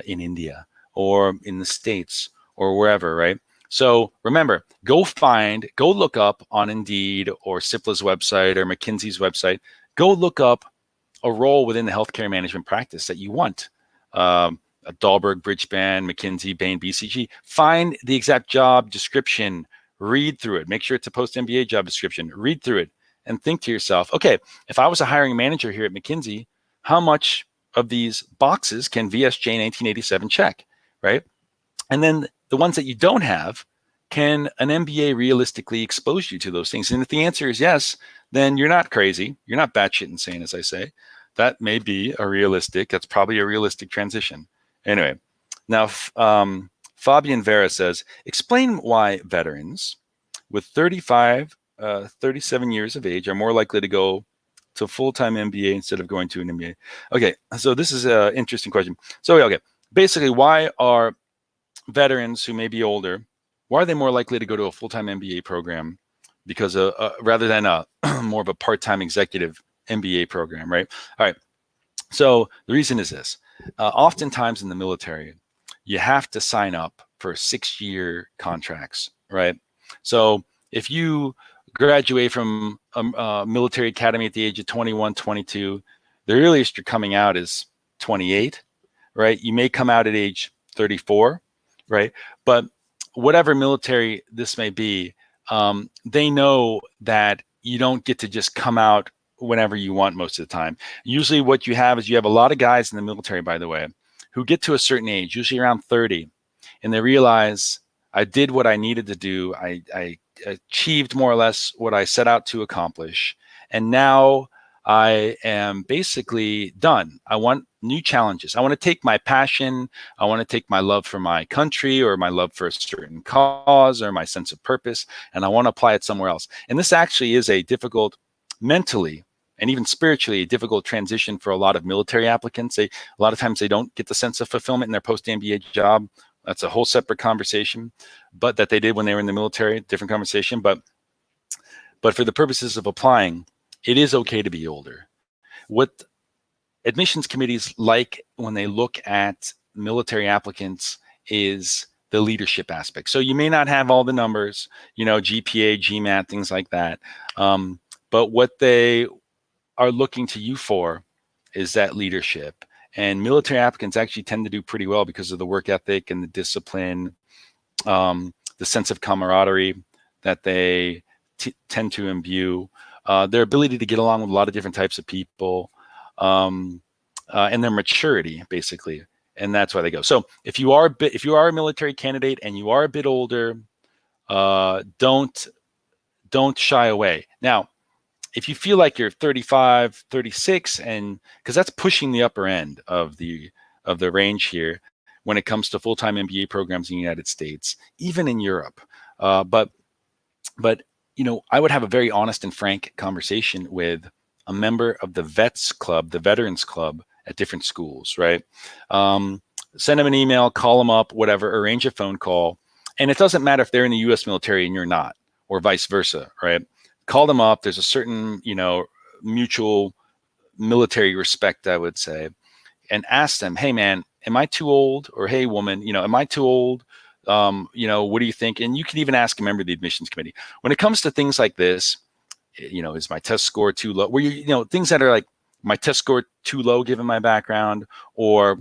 A: in India or in the States or wherever, right? So remember, go look up on Indeed or CIPLA's website or McKinsey's website, go look up a role within the healthcare management practice that you want. Dahlberg, Bridgeband, McKinsey, Bain, BCG. Find the exact job description, read through it. Make sure it's a post-MBA job description. Read through it and think to yourself, okay, if I was a hiring manager here at McKinsey, how much of these boxes can VSJ 1987 check, right? And then the ones that you don't have, can an MBA realistically expose you to those things? And if the answer is yes, then you're not crazy. You're not batshit insane, as I say. That may be that's probably a realistic transition. Anyway, now Fabien Vera says, explain why veterans with 37 years of age are more likely to go to full-time MBA instead of going to an MBA. Okay, so this is an interesting question. So, okay, basically, why are veterans who may be older, why are they more likely to go to a full-time MBA program because rather than a more of a part-time executive MBA program, right? All right. So the reason is this. Oftentimes in the military, you have to sign up for 6-year contracts, right? So if you graduate from a military academy at the age of 21, 22, the earliest you're coming out is 28, right? You may come out at age 34, right? But whatever military this may be, they know that you don't get to just come out whenever you want most of the time. Usually what you have is you have a lot of guys in the military, by the way, who get to a certain age, usually around 30, and they realize I did what I needed to do. I achieved more or less what I set out to accomplish. And now I am basically done. I want new challenges. I want to take my passion. I want to take my love for my country or my love for a certain cause or my sense of purpose, and I want to apply it somewhere else. And this actually is a difficult, mentally and even spiritually, a difficult transition for a lot of military applicants. A lot of times they don't get the sense of fulfillment in their post-MBA job. That's a whole separate conversation, but that they did when they were in the military, different conversation. But for the purposes of applying, it is okay to be older. What admissions committees like when they look at military applicants is the leadership aspect. So you may not have all the numbers, GPA, GMAT, things like that. But what they are looking to you for is that leadership. And military applicants actually tend to do pretty well because of the work ethic and the discipline, the sense of camaraderie that they tend to imbue, their ability to get along with a lot of different types of people, and their maturity, basically. And that's why they go. So if you are a military candidate and you are a bit older, don't shy away. Now, if you feel like you're 35, 36, and because that's pushing the upper end of the range here when it comes to full-time MBA programs in the United States, even in Europe. But I would have a very honest and frank conversation with a member of the Vets Club, the Veterans Club at different schools, right? Send them an email, call them up, whatever, arrange a phone call. And it doesn't matter if they're in the U.S. military and you're not, or vice versa, right? Call them up. There's a certain, mutual military respect, I would say, and ask them, hey, man, am I too old? Or, hey, woman, am I too old? What do you think? And you can even ask a member of the admissions committee. When it comes to things like this, is my test score too low? Where things that are like my test score too low given my background, or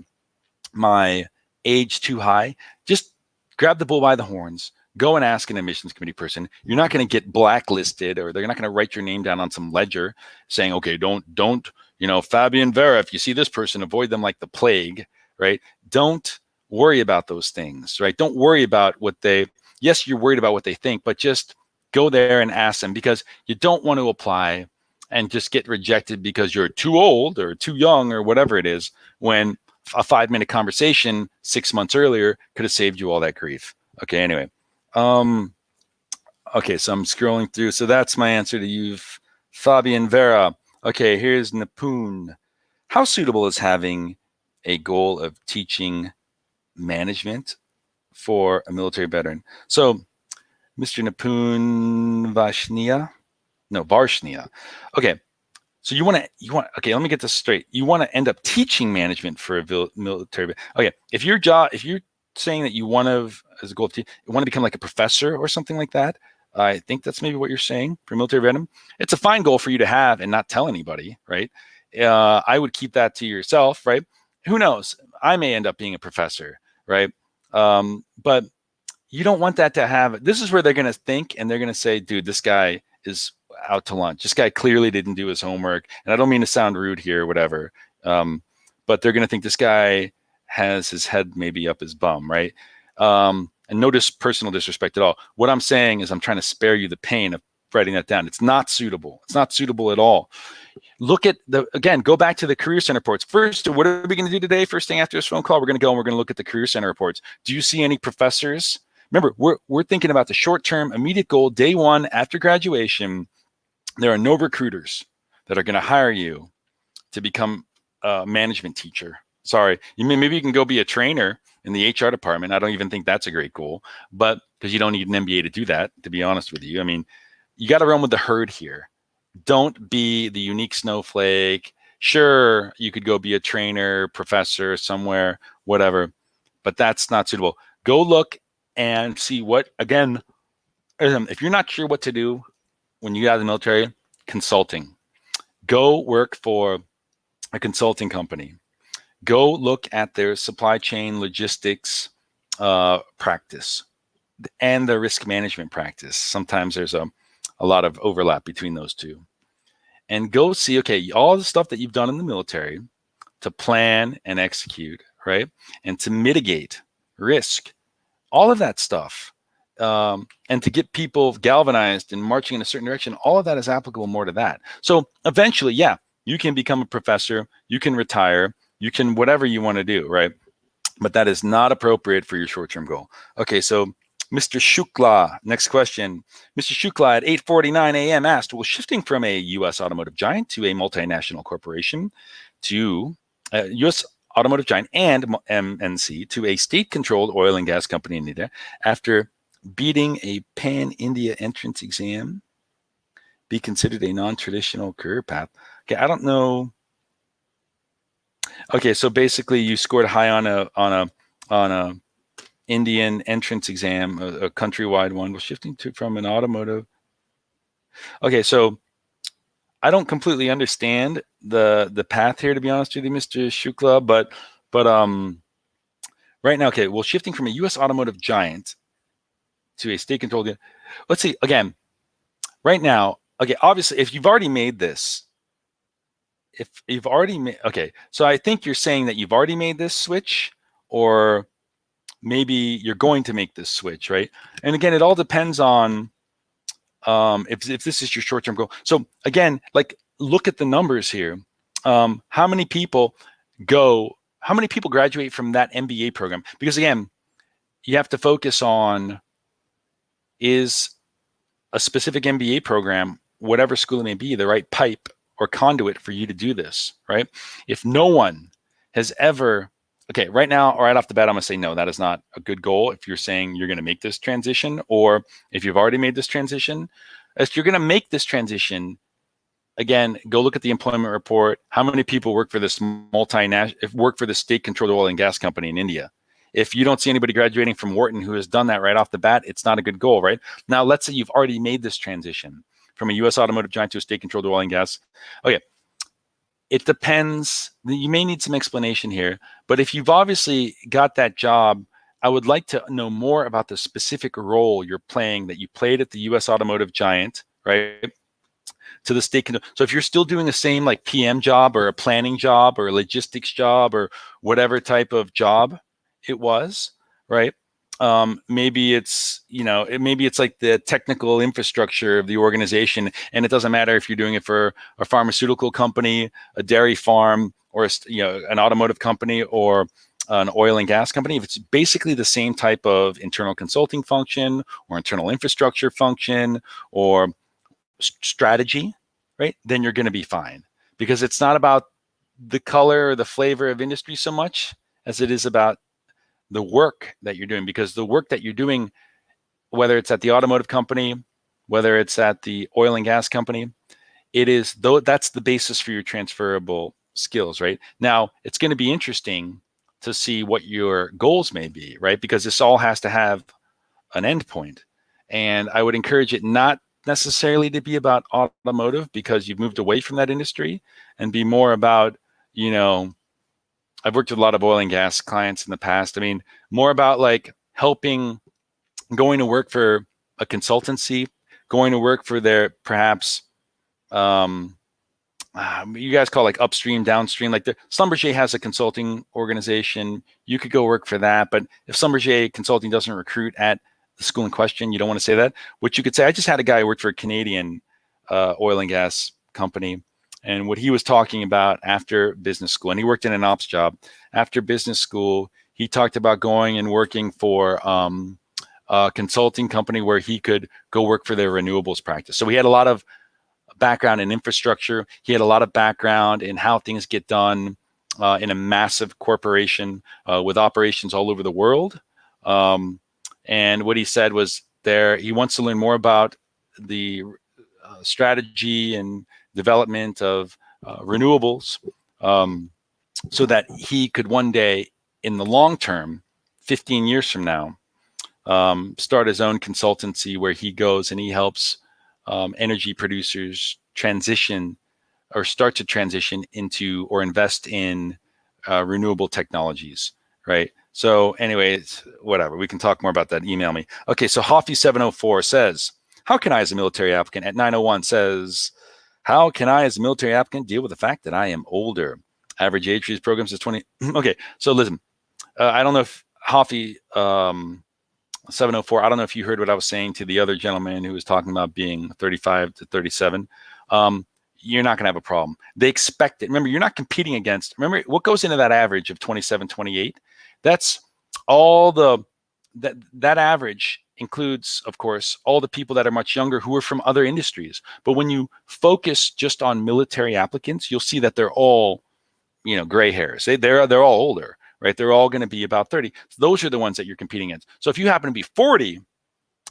A: my age too high, just grab the bull by the horns. Go and ask an admissions committee person. You're not going to get blacklisted, or they're not going to write your name down on some ledger saying, okay, don't, Fabien Vera, if you see this person, avoid them like the plague, right? Don't worry about those things, right? Don't worry about yes, you're worried about what they think, but just go there and ask them, because you don't want to apply and just get rejected because you're too old or too young or whatever it is, when a 5-minute conversation 6 months earlier could have saved you all that grief. Okay, anyway. Okay, so I'm scrolling through. So that's my answer to you, Fabien Vera. Okay, here's Napoon. How suitable is having a goal of teaching management for a military veteran? So, Mr. Napoon Varshnia. Okay, so you want, okay, let me get this straight. You want to end up teaching management for a military. Okay, if you're saying that you want to, as a goal, you want to become like a professor or something like that, I think that's maybe what you're saying for military veteran. It's a fine goal for you to have and not tell anybody, right? I would keep that to yourself, right? Who knows? I may end up being a professor, right? But you don't want that to have. This is where they're going to think, and they're going to say, dude, this guy is out to lunch. This guy clearly didn't do his homework. And I don't mean to sound rude here or whatever, but they're going to think this guy has his head maybe up his bum, right? And no personal disrespect at all. What I'm saying is I'm trying to spare you the pain of writing that down. It's not suitable. It's not suitable at all. Look at go back to the Career Center reports. First, what are we going to do today? First thing after this phone call, we're going to go and we're going to look at the Career Center reports. Do you see any professors? Remember, we're thinking about the short-term, immediate goal, day one after graduation. There are no recruiters that are going to hire you to become a management teacher. Sorry, maybe you can go be a trainer in the HR department. I don't even think that's a great goal, but because you don't need an MBA to do that, to be honest with you. I mean, you got to run with the herd here. Don't be the unique snowflake. Sure, you could go be a trainer, professor somewhere, whatever, but that's not suitable. Go look and see what, again, if you're not sure what to do when you get out of the military, consulting. Go work for a consulting company. Go look at their supply chain logistics practice and their risk management practice. Sometimes there's a lot of overlap between those two. And go see, okay, all the stuff that you've done in the military to plan and execute, right? And to mitigate risk, all of that stuff. And to get people galvanized and marching in a certain direction, all of that is applicable more to that. So eventually, yeah, you can become a professor, you can retire, you can whatever you want to do, right? But that is not appropriate for your short-term goal. Okay, so Mr. Shukla, next question. Mr. Shukla at 8:49 a.m. asked, well, shifting from a U.S. automotive giant to a multinational corporation to U.S. automotive giant and MNC to a state-controlled oil and gas company in India after beating a pan-India entrance exam be considered a non-traditional career path? Okay, I don't know. Okay, so basically you scored high on a Indian entrance exam, a countrywide one. We're shifting to from an automotive. Okay, so I don't completely understand the path here, to be honest with you, Mr. Shukla, but right now, okay, well, shifting from a U.S. automotive giant to a state-controlled. Let's see again. Right now, okay, obviously, if you've already made this, if you've already made, okay, so I think you're saying that you've already made this switch, or maybe you're going to make this switch, right? And again, it all depends on if this is your short-term goal. So again, like, look at the numbers here. How many people graduate from that MBA program? Because again, you have to focus on, is a specific MBA program, whatever school it may be, the right pipe or conduit for you to do this, right? If no one has ever, okay, right now, right off the bat, I'm gonna say no, that is not a good goal if you're saying you're gonna make this transition, or if you've already made this transition. If you're gonna make this transition, again, go look at the employment report. How many people work for this state-controlled oil and gas company in India? If you don't see anybody graduating from Wharton who has done that right off the bat, it's not a good goal, right? Now, let's say you've already made this transition from a U.S. automotive giant to a state-controlled oil and gas. Okay, it depends. You may need some explanation here, but if you've obviously got that job, I would like to know more about the specific role you're playing that you played at the U.S. automotive giant, right? To the state. So if you're still doing the same like PM job or a planning job or a logistics job or whatever type of job it was, right? Maybe it's, maybe it's like the technical infrastructure of the organization, and it doesn't matter if you're doing it for a pharmaceutical company, a dairy farm, or an automotive company, or an oil and gas company. If it's basically the same type of internal consulting function or internal infrastructure function or strategy, right, then you're going to be fine, because it's not about the color or the flavor of industry so much as it is about the work that you're doing. Because the work that you're doing, whether it's at the automotive company, whether it's at the oil and gas company, that's the basis for your transferable skills, right? Now, it's going to be interesting to see what your goals may be, right? Because this all has to have an end point. And I would encourage it not necessarily to be about automotive, because you've moved away from that industry, and be more about, I've worked with a lot of oil and gas clients in the past. I mean, more about like helping, going to work for a consultancy, going to work for their, perhaps, you guys call like upstream, downstream. Like the Schlumberger has a consulting organization. You could go work for that. But if Schlumberger Consulting doesn't recruit at the school in question, you don't want to say that. What you could say, I just had a guy who worked for a Canadian oil and gas company. And what he was talking about after business school, and he worked in an ops job. After business school, he talked about going and working for a consulting company where he could go work for their renewables practice. So he had a lot of background in infrastructure. He had a lot of background in how things get done in a massive corporation with operations all over the world. And what he said was he wants to learn more about the strategy and development of renewables, so that he could one day, in the long term, 15 years from now, start his own consultancy where he goes and he helps energy producers transition or start to transition into or invest in renewable technologies, right? So anyways, whatever, we can talk more about that. Email me. Okay, so Hoffy704 says, how can I as a military applicant, at 901 says, how can I as a military applicant deal with the fact that I am older? Average age for these programs is 20. Okay, so listen, I don't know if Hoffy 704, I don't know if you heard what I was saying to the other gentleman who was talking about being 35 to 37. You're not going to have a problem. They expect it. Remember, you're not competing against, remember what goes into that average of 27, 28? That's all that average includes, of course, all the people that are much younger who are from other industries. But when you focus just on military applicants, you'll see that they're all, gray hairs. They're all older, right? They're all going to be about 30. So those are the ones that you're competing against. So if you happen to be 40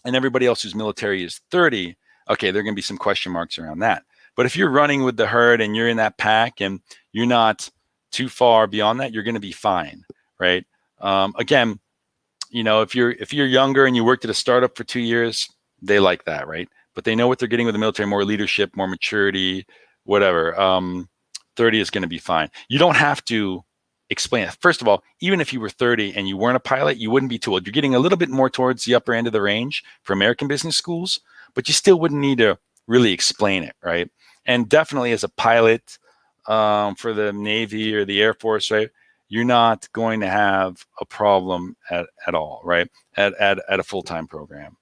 A: and everybody else who's military is 30, okay, there are going to be some question marks around that. But if you're running with the herd and you're in that pack and you're not too far beyond that, you're going to be fine, right? Again, if you're younger and you worked at a startup for 2 years, they like that, right? But they know what they're getting with the military: more leadership, more maturity, whatever. 30 is going to be fine. You don't have to explain it. First of all, even if you were 30 and you weren't a pilot, you wouldn't be told. You're getting a little bit more towards the upper end of the range for American business schools, but you still wouldn't need to really explain it, right? And definitely as a pilot, for the Navy or the Air Force, right? You're not going to have a problem at all, right? At a full-time program.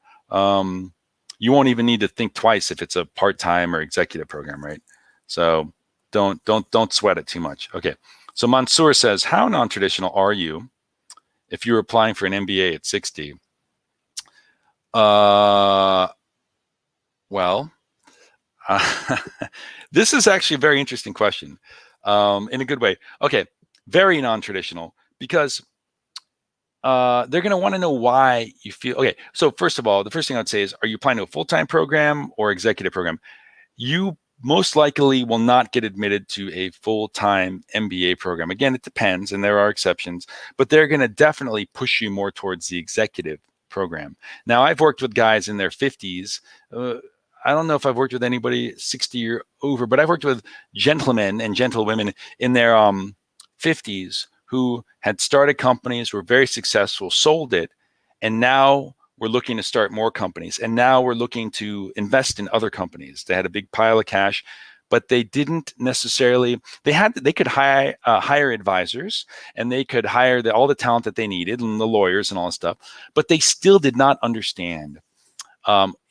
A: You won't even need to think twice if it's a part-time or executive program, right? So don't sweat it too much. Okay. So Mansour says, how non-traditional are you if you're applying for an MBA at 60? Well, this is actually a very interesting question, in a good way. Okay, very non-traditional, because they're going to want to know why you feel. Okay, so first of all, the first thing I'd say is, are you applying to a full-time program or executive program? You most likely will not get admitted to a full-time MBA program. Again, it depends, and there are exceptions, but they're going to definitely push you more towards the executive program. Now, I've worked with guys in their 50s. I don't know if I've worked with anybody 60 or over, but I've worked with gentlemen and gentlewomen in their 50s who had started companies, were very successful, sold it, and now we're looking to start more companies. And now we're looking to invest in other companies. They had a big pile of cash, but they didn't necessarily, they could hire advisors, and they could hire all the talent that they needed and the lawyers and all this stuff, but they still did not understand,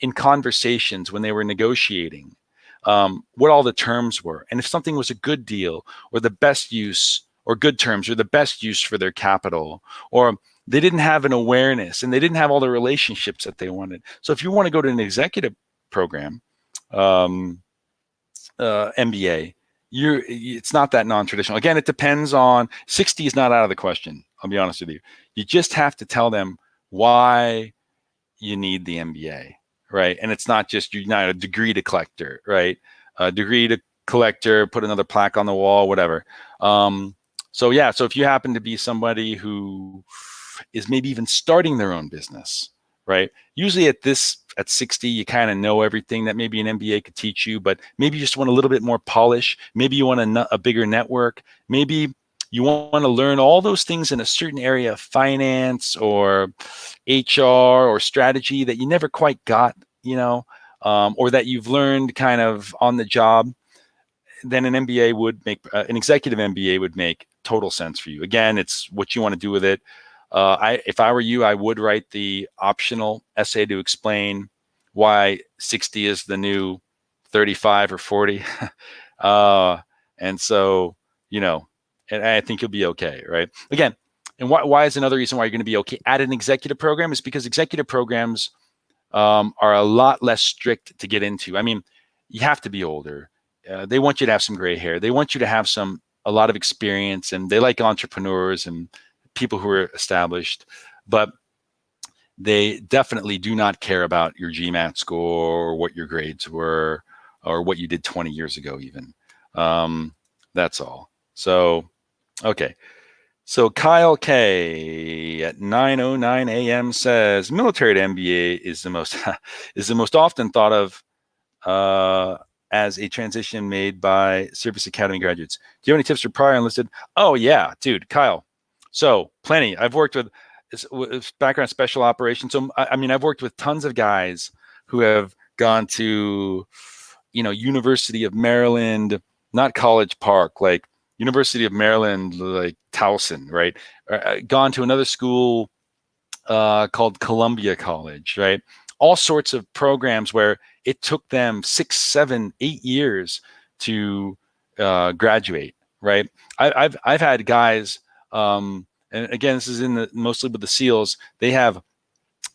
A: in conversations when they were negotiating, what all the terms were, and if something was a good deal or the best use, or good terms, or the best use for their capital, or they didn't have an awareness, and they didn't have all the relationships that they wanted. So if you want to go to an executive program, MBA, it's not that non-traditional. Again, it depends on 60 is not out of the question. I'll be honest with you. You just have to tell them why you need the MBA, right? And it's not just, you're not a degree to collector, right? A degree to collector, put another plaque on the wall, whatever. So yeah, so if you happen to be somebody who is maybe even starting their own business, right? Usually at 60, you kind of know everything that maybe an MBA could teach you, but maybe you just want a little bit more polish. Maybe you want a bigger network. Maybe you want to learn all those things in a certain area of finance or HR or strategy that you never quite got, or that you've learned kind of on the job. Then an MBA would make, an executive MBA would make total sense for you. Again, it's what you want to do with it. If I were you, I would write the optional essay to explain why 60 is the new 35 or 40. And so, and I think you'll be okay, right? Again, and why is another reason why you're going to be okay at an executive program is because executive programs are a lot less strict to get into. I mean, you have to be older. They want you to have some gray hair. They want you to have a lot of experience, and they like entrepreneurs and people who are established, but they definitely do not care about your GMAT score or what your grades were or what you did 20 years ago even. That's all. So, okay. So Kyle K at 9:09 a.m. says military to MBA is the most often thought of as a transition made by service academy graduates. Do you have any tips for prior enlisted? Oh yeah, dude, Kyle. So plenty. I've worked with background special operations. So I mean, I've worked with tons of guys who have gone to, University of Maryland, not College Park, like University of Maryland, like Towson, right? Gone to another school called Columbia College, right? All sorts of programs where it took them 6, 7, 8 years to graduate, right? I've had guys, and again, this is mostly with the SEALs. They have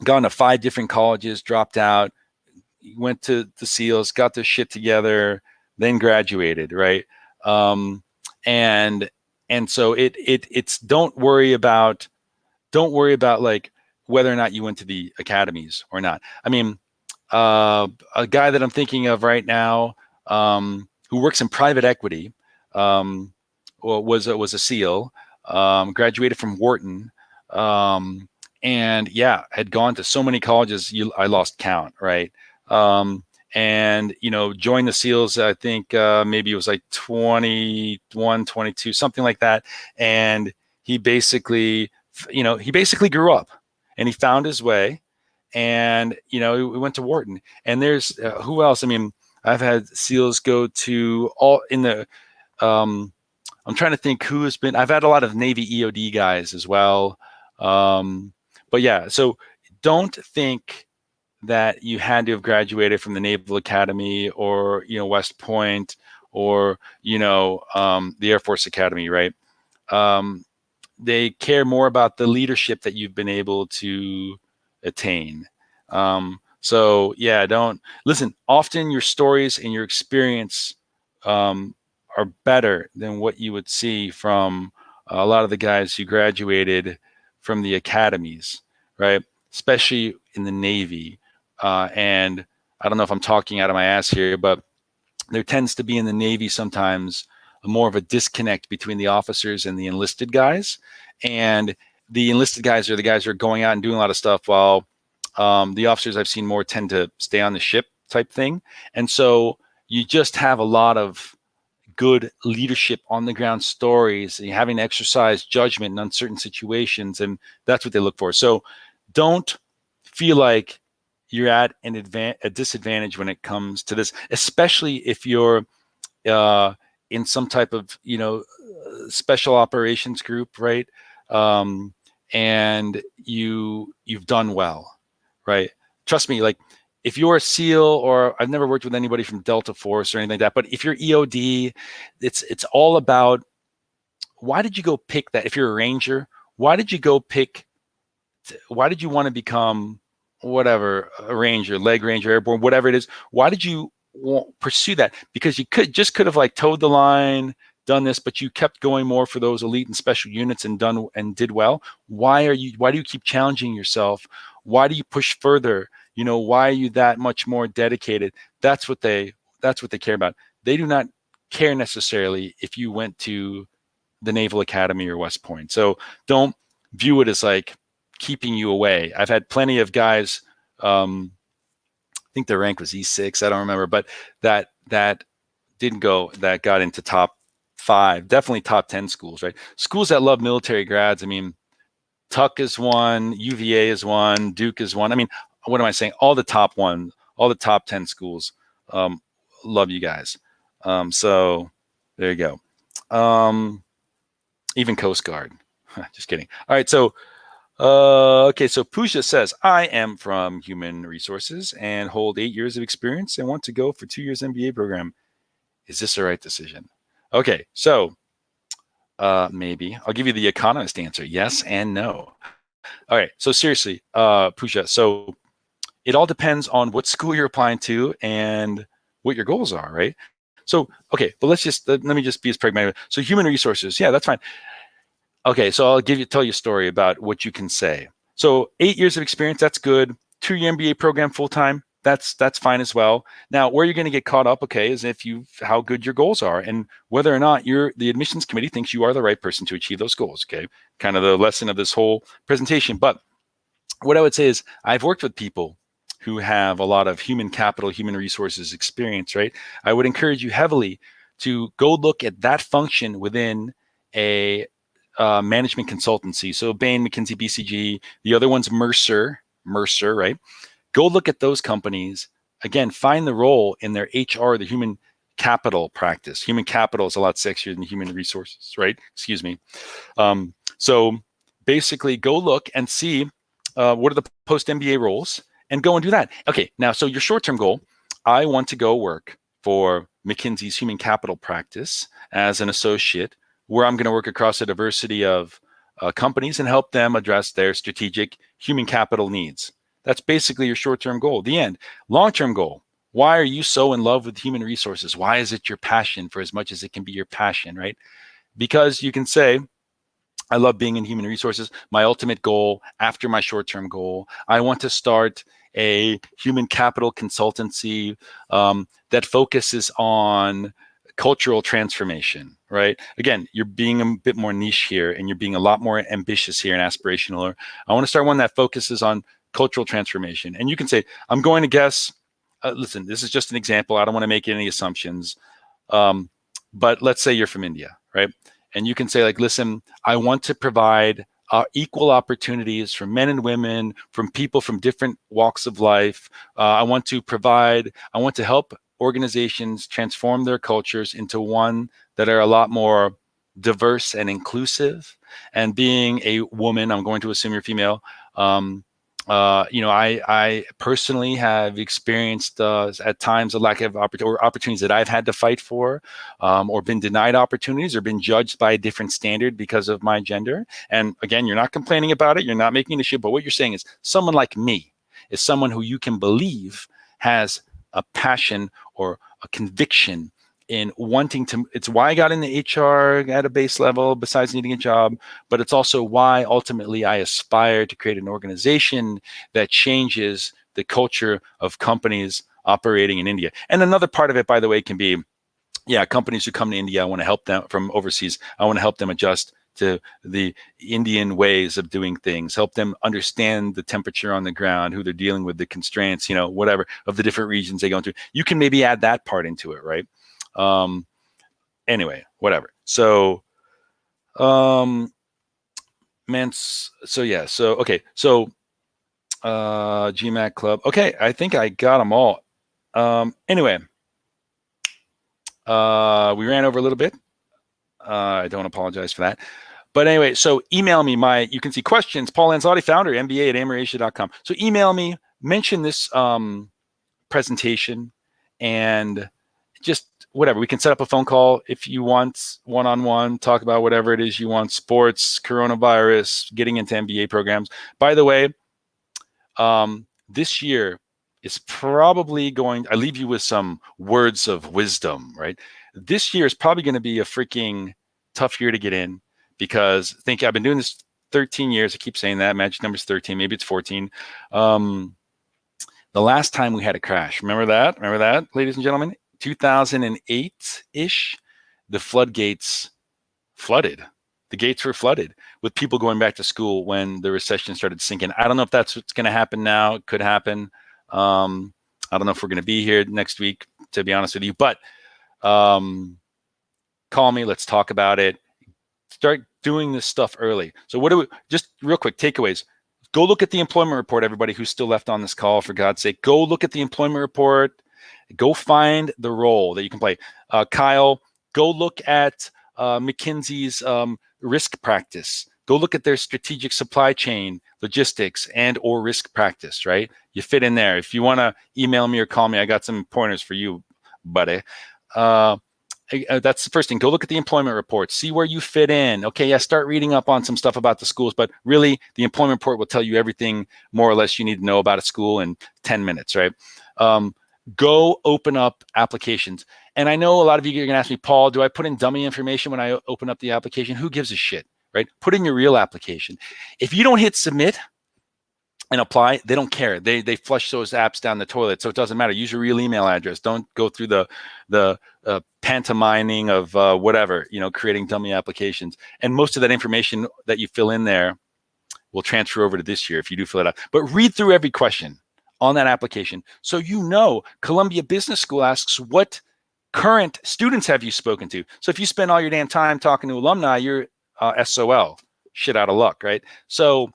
A: gone to 5 different colleges, dropped out, went to the SEALs, got their shit together, then graduated, right? And so it's don't worry about like whether or not you went to the academies or not. I mean, a guy that I'm thinking of right now, who works in private equity, was a SEAL, graduated from Wharton, and yeah, had gone to so many colleges, I lost count, right? Um, and joined the SEALs. I think maybe it was like 21, 22, something like that. And he basically, he basically grew up, and he found his way. And we went to Wharton. And there's who else? I mean, I've had SEALs go to all in the. Um, I'm trying to think who has been. I've had a lot of Navy EOD guys as well. But yeah, so don't think that you had to have graduated from the Naval Academy or West Point or the Air Force Academy, right? Um, they care more about the leadership that you've been able to attain. So yeah, don't listen. Often your stories and your experience are better than what you would see from a lot of the guys who graduated from the academies, right? Especially in the Navy. And I don't know if I'm talking out of my ass here, but there tends to be in the Navy sometimes more of a disconnect between the officers and the enlisted guys. And the enlisted guys are the guys who are going out and doing a lot of stuff, while the officers I've seen more tend to stay on the ship type thing. And so you just have a lot of good leadership on the ground stories, and having to exercise judgment in uncertain situations. And that's what they look for. So don't feel like you're at a disadvantage when it comes to this, especially if you're in some type of special operations group, right? Um, and you've done well, right? Trust me, like if you're a SEAL, or I've never worked with anybody from Delta Force or anything like that, but if you're EOD, it's all about, why did you go pick that? If you're a Ranger, why did you go pick? Why did you want to become whatever, a Ranger, leg Ranger, airborne, whatever it is? Why did you pursue that? Because you could have like towed the line, done this, but you kept going more for those elite and special units and did well. Why do you keep challenging yourself? Why do you push further? Why are you that much more dedicated? That's what they care about. They do not care necessarily if you went to the Naval Academy or West Point. So don't view it as like keeping you away. I've had plenty of guys, I think their rank was E6, I don't remember, but that didn't go, that got into top 5, definitely top 10 schools, right? Schools that love military grads. I mean, Tuck is one, UVA is one, Duke is one. I mean, what am I saying? All the top 10 schools love you guys. So there you go. Even Coast Guard. Just kidding. All right, so okay, so Pooja says, I am from Human Resources and hold 8 years of experience and want to go for 2 years MBA program. Is this the right decision? Okay, so maybe. I'll give you the economist answer, yes and no. All right, so seriously, Pooja, so it all depends on what school you're applying to and what your goals are, right? So, okay, but let me just be as pragmatic. So Human Resources, yeah, that's fine. Okay, so I'll tell you a story about what you can say. So 8 years of experience, that's good. 2-year MBA program full time, that's fine as well. Now, where you're going to get caught up, okay, is how good your goals are and whether or not the admissions committee thinks you are the right person to achieve those goals. Okay, kind of the lesson of this whole presentation. But what I would say is, I've worked with people who have a lot of human capital, human resources experience, right? I would encourage you heavily to go look at that function within a management consultancy. So Bain, McKinsey, BCG, the other one's Mercer, right? Go look at those companies. Again, find the role in their HR, the human capital practice. Human capital is a lot sexier than human resources, right? Excuse me. So basically go look and see what are the post-MBA roles and go and do that. Okay, now, so your short-term goal, I want to go work for McKinsey's human capital practice as an associate, where I'm going to work across a diversity of companies and help them address their strategic human capital needs. That's basically your short-term goal. The end. Long-term goal. Why are you so in love with human resources? Why is it your passion for as much as it can be your passion, right? Because you can say, I love being in human resources. My ultimate goal after my short-term goal, I want to start a human capital consultancy that focuses on cultural transformation, right? Again, you're being a bit more niche here, and you're being a lot more ambitious here and aspirational. Or I want to start one that focuses on cultural transformation. And you can say, I'm going to guess, listen, this is just an example. I don't want to make any assumptions. But let's say you're from India, right? And you can say, like, listen, I want to provide equal opportunities for men and women, from people from different walks of life. I want to help organizations transform their cultures into one that are a lot more diverse and inclusive. And being a woman, I'm going to assume you're female. I personally have experienced at times a lack of opportunities that I've had to fight for, or been denied opportunities, or been judged by a different standard because of my gender. And again, you're not complaining about it. You're not making an issue. But what you're saying is, someone like me is someone who you can believe has a passion or a conviction in wanting to. It's why I got into HR at a base level, besides needing a job, but it's also why ultimately I aspire to create an organization that changes the culture of companies operating in India. And another part of it, by the way, can be, companies who come to India, I want to help them from overseas. I want to help them adjust to the Indian ways of doing things, help them understand the temperature on the ground, who they're dealing with, the constraints, whatever, of the different regions they go through. You can maybe add that part into it, right? Anyway, whatever. So, GMAT club. Okay, I think I got them all. Anyway, we ran over a little bit. I don't apologize for that. But anyway, so email me. You can see questions, Paul Lanzotti, founder, MBA at amerasia.com. So email me, mention this presentation, and just whatever. We can set up a phone call if you want, one-on-one, talk about whatever it is you want, sports, coronavirus, getting into MBA programs. By the way, this year is probably I leave you with some words of wisdom, right? This year is probably going to be a freaking tough year to get in, because I've been doing this 13 years. I keep saying that. Magic number is 13. Maybe it's 14. The last time we had a crash, remember that, ladies and gentlemen? 2008-ish, the floodgates flooded. The gates were flooded with people going back to school when the recession started sinking. I don't know if that's what's going to happen now. It could happen. I don't know if we're going to be here next week, to be honest with you. But call me. Let's talk about it. Start doing this stuff early. So just real quick takeaways. Go look at the employment report, everybody who's still left on this call, for God's sake. Go look at the employment report. Go find the role that you can play. Kyle, go look at McKinsey's risk practice. Go look at their strategic supply chain, logistics, and or risk practice, right? You fit in there. If you want to email me or call me, I got some pointers for you, buddy. That's the first thing. Go look at the employment report. See where you fit in. Okay, start reading up on some stuff about the schools, but really the employment report will tell you everything more or less you need to know about a school in 10 minutes, right? Go open up applications. And I know a lot of you are going to ask me, Paul, do I put in dummy information when I open up the application? Who gives a shit, right? Put in your real application. If you don't hit submit and apply, they don't care. They flush those apps down the toilet, so it doesn't matter. Use your real email address. Don't go through the pantomiming of whatever, creating dummy applications. And most of that information that you fill in there will transfer over to this year if you do fill it out. But read through every question on that application, so Columbia Business School asks, what current students have you spoken to? So if you spend all your damn time talking to alumni, you're SOL, shit out of luck, right? So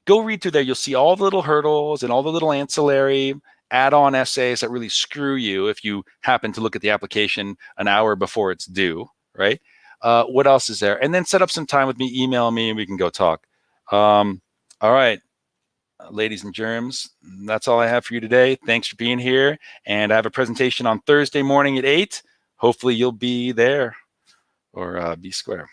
A: go read through there. You'll see all the little hurdles and all the little ancillary add-on essays that really screw you if you happen to look at the application an hour before it's due, right? What else is there? And then set up some time with me, email me, and we can go talk. All right. Ladies and germs, that's all I have for you today. Thanks for being here. And I have a presentation on Thursday morning at 8. Hopefully you'll be there, or be square.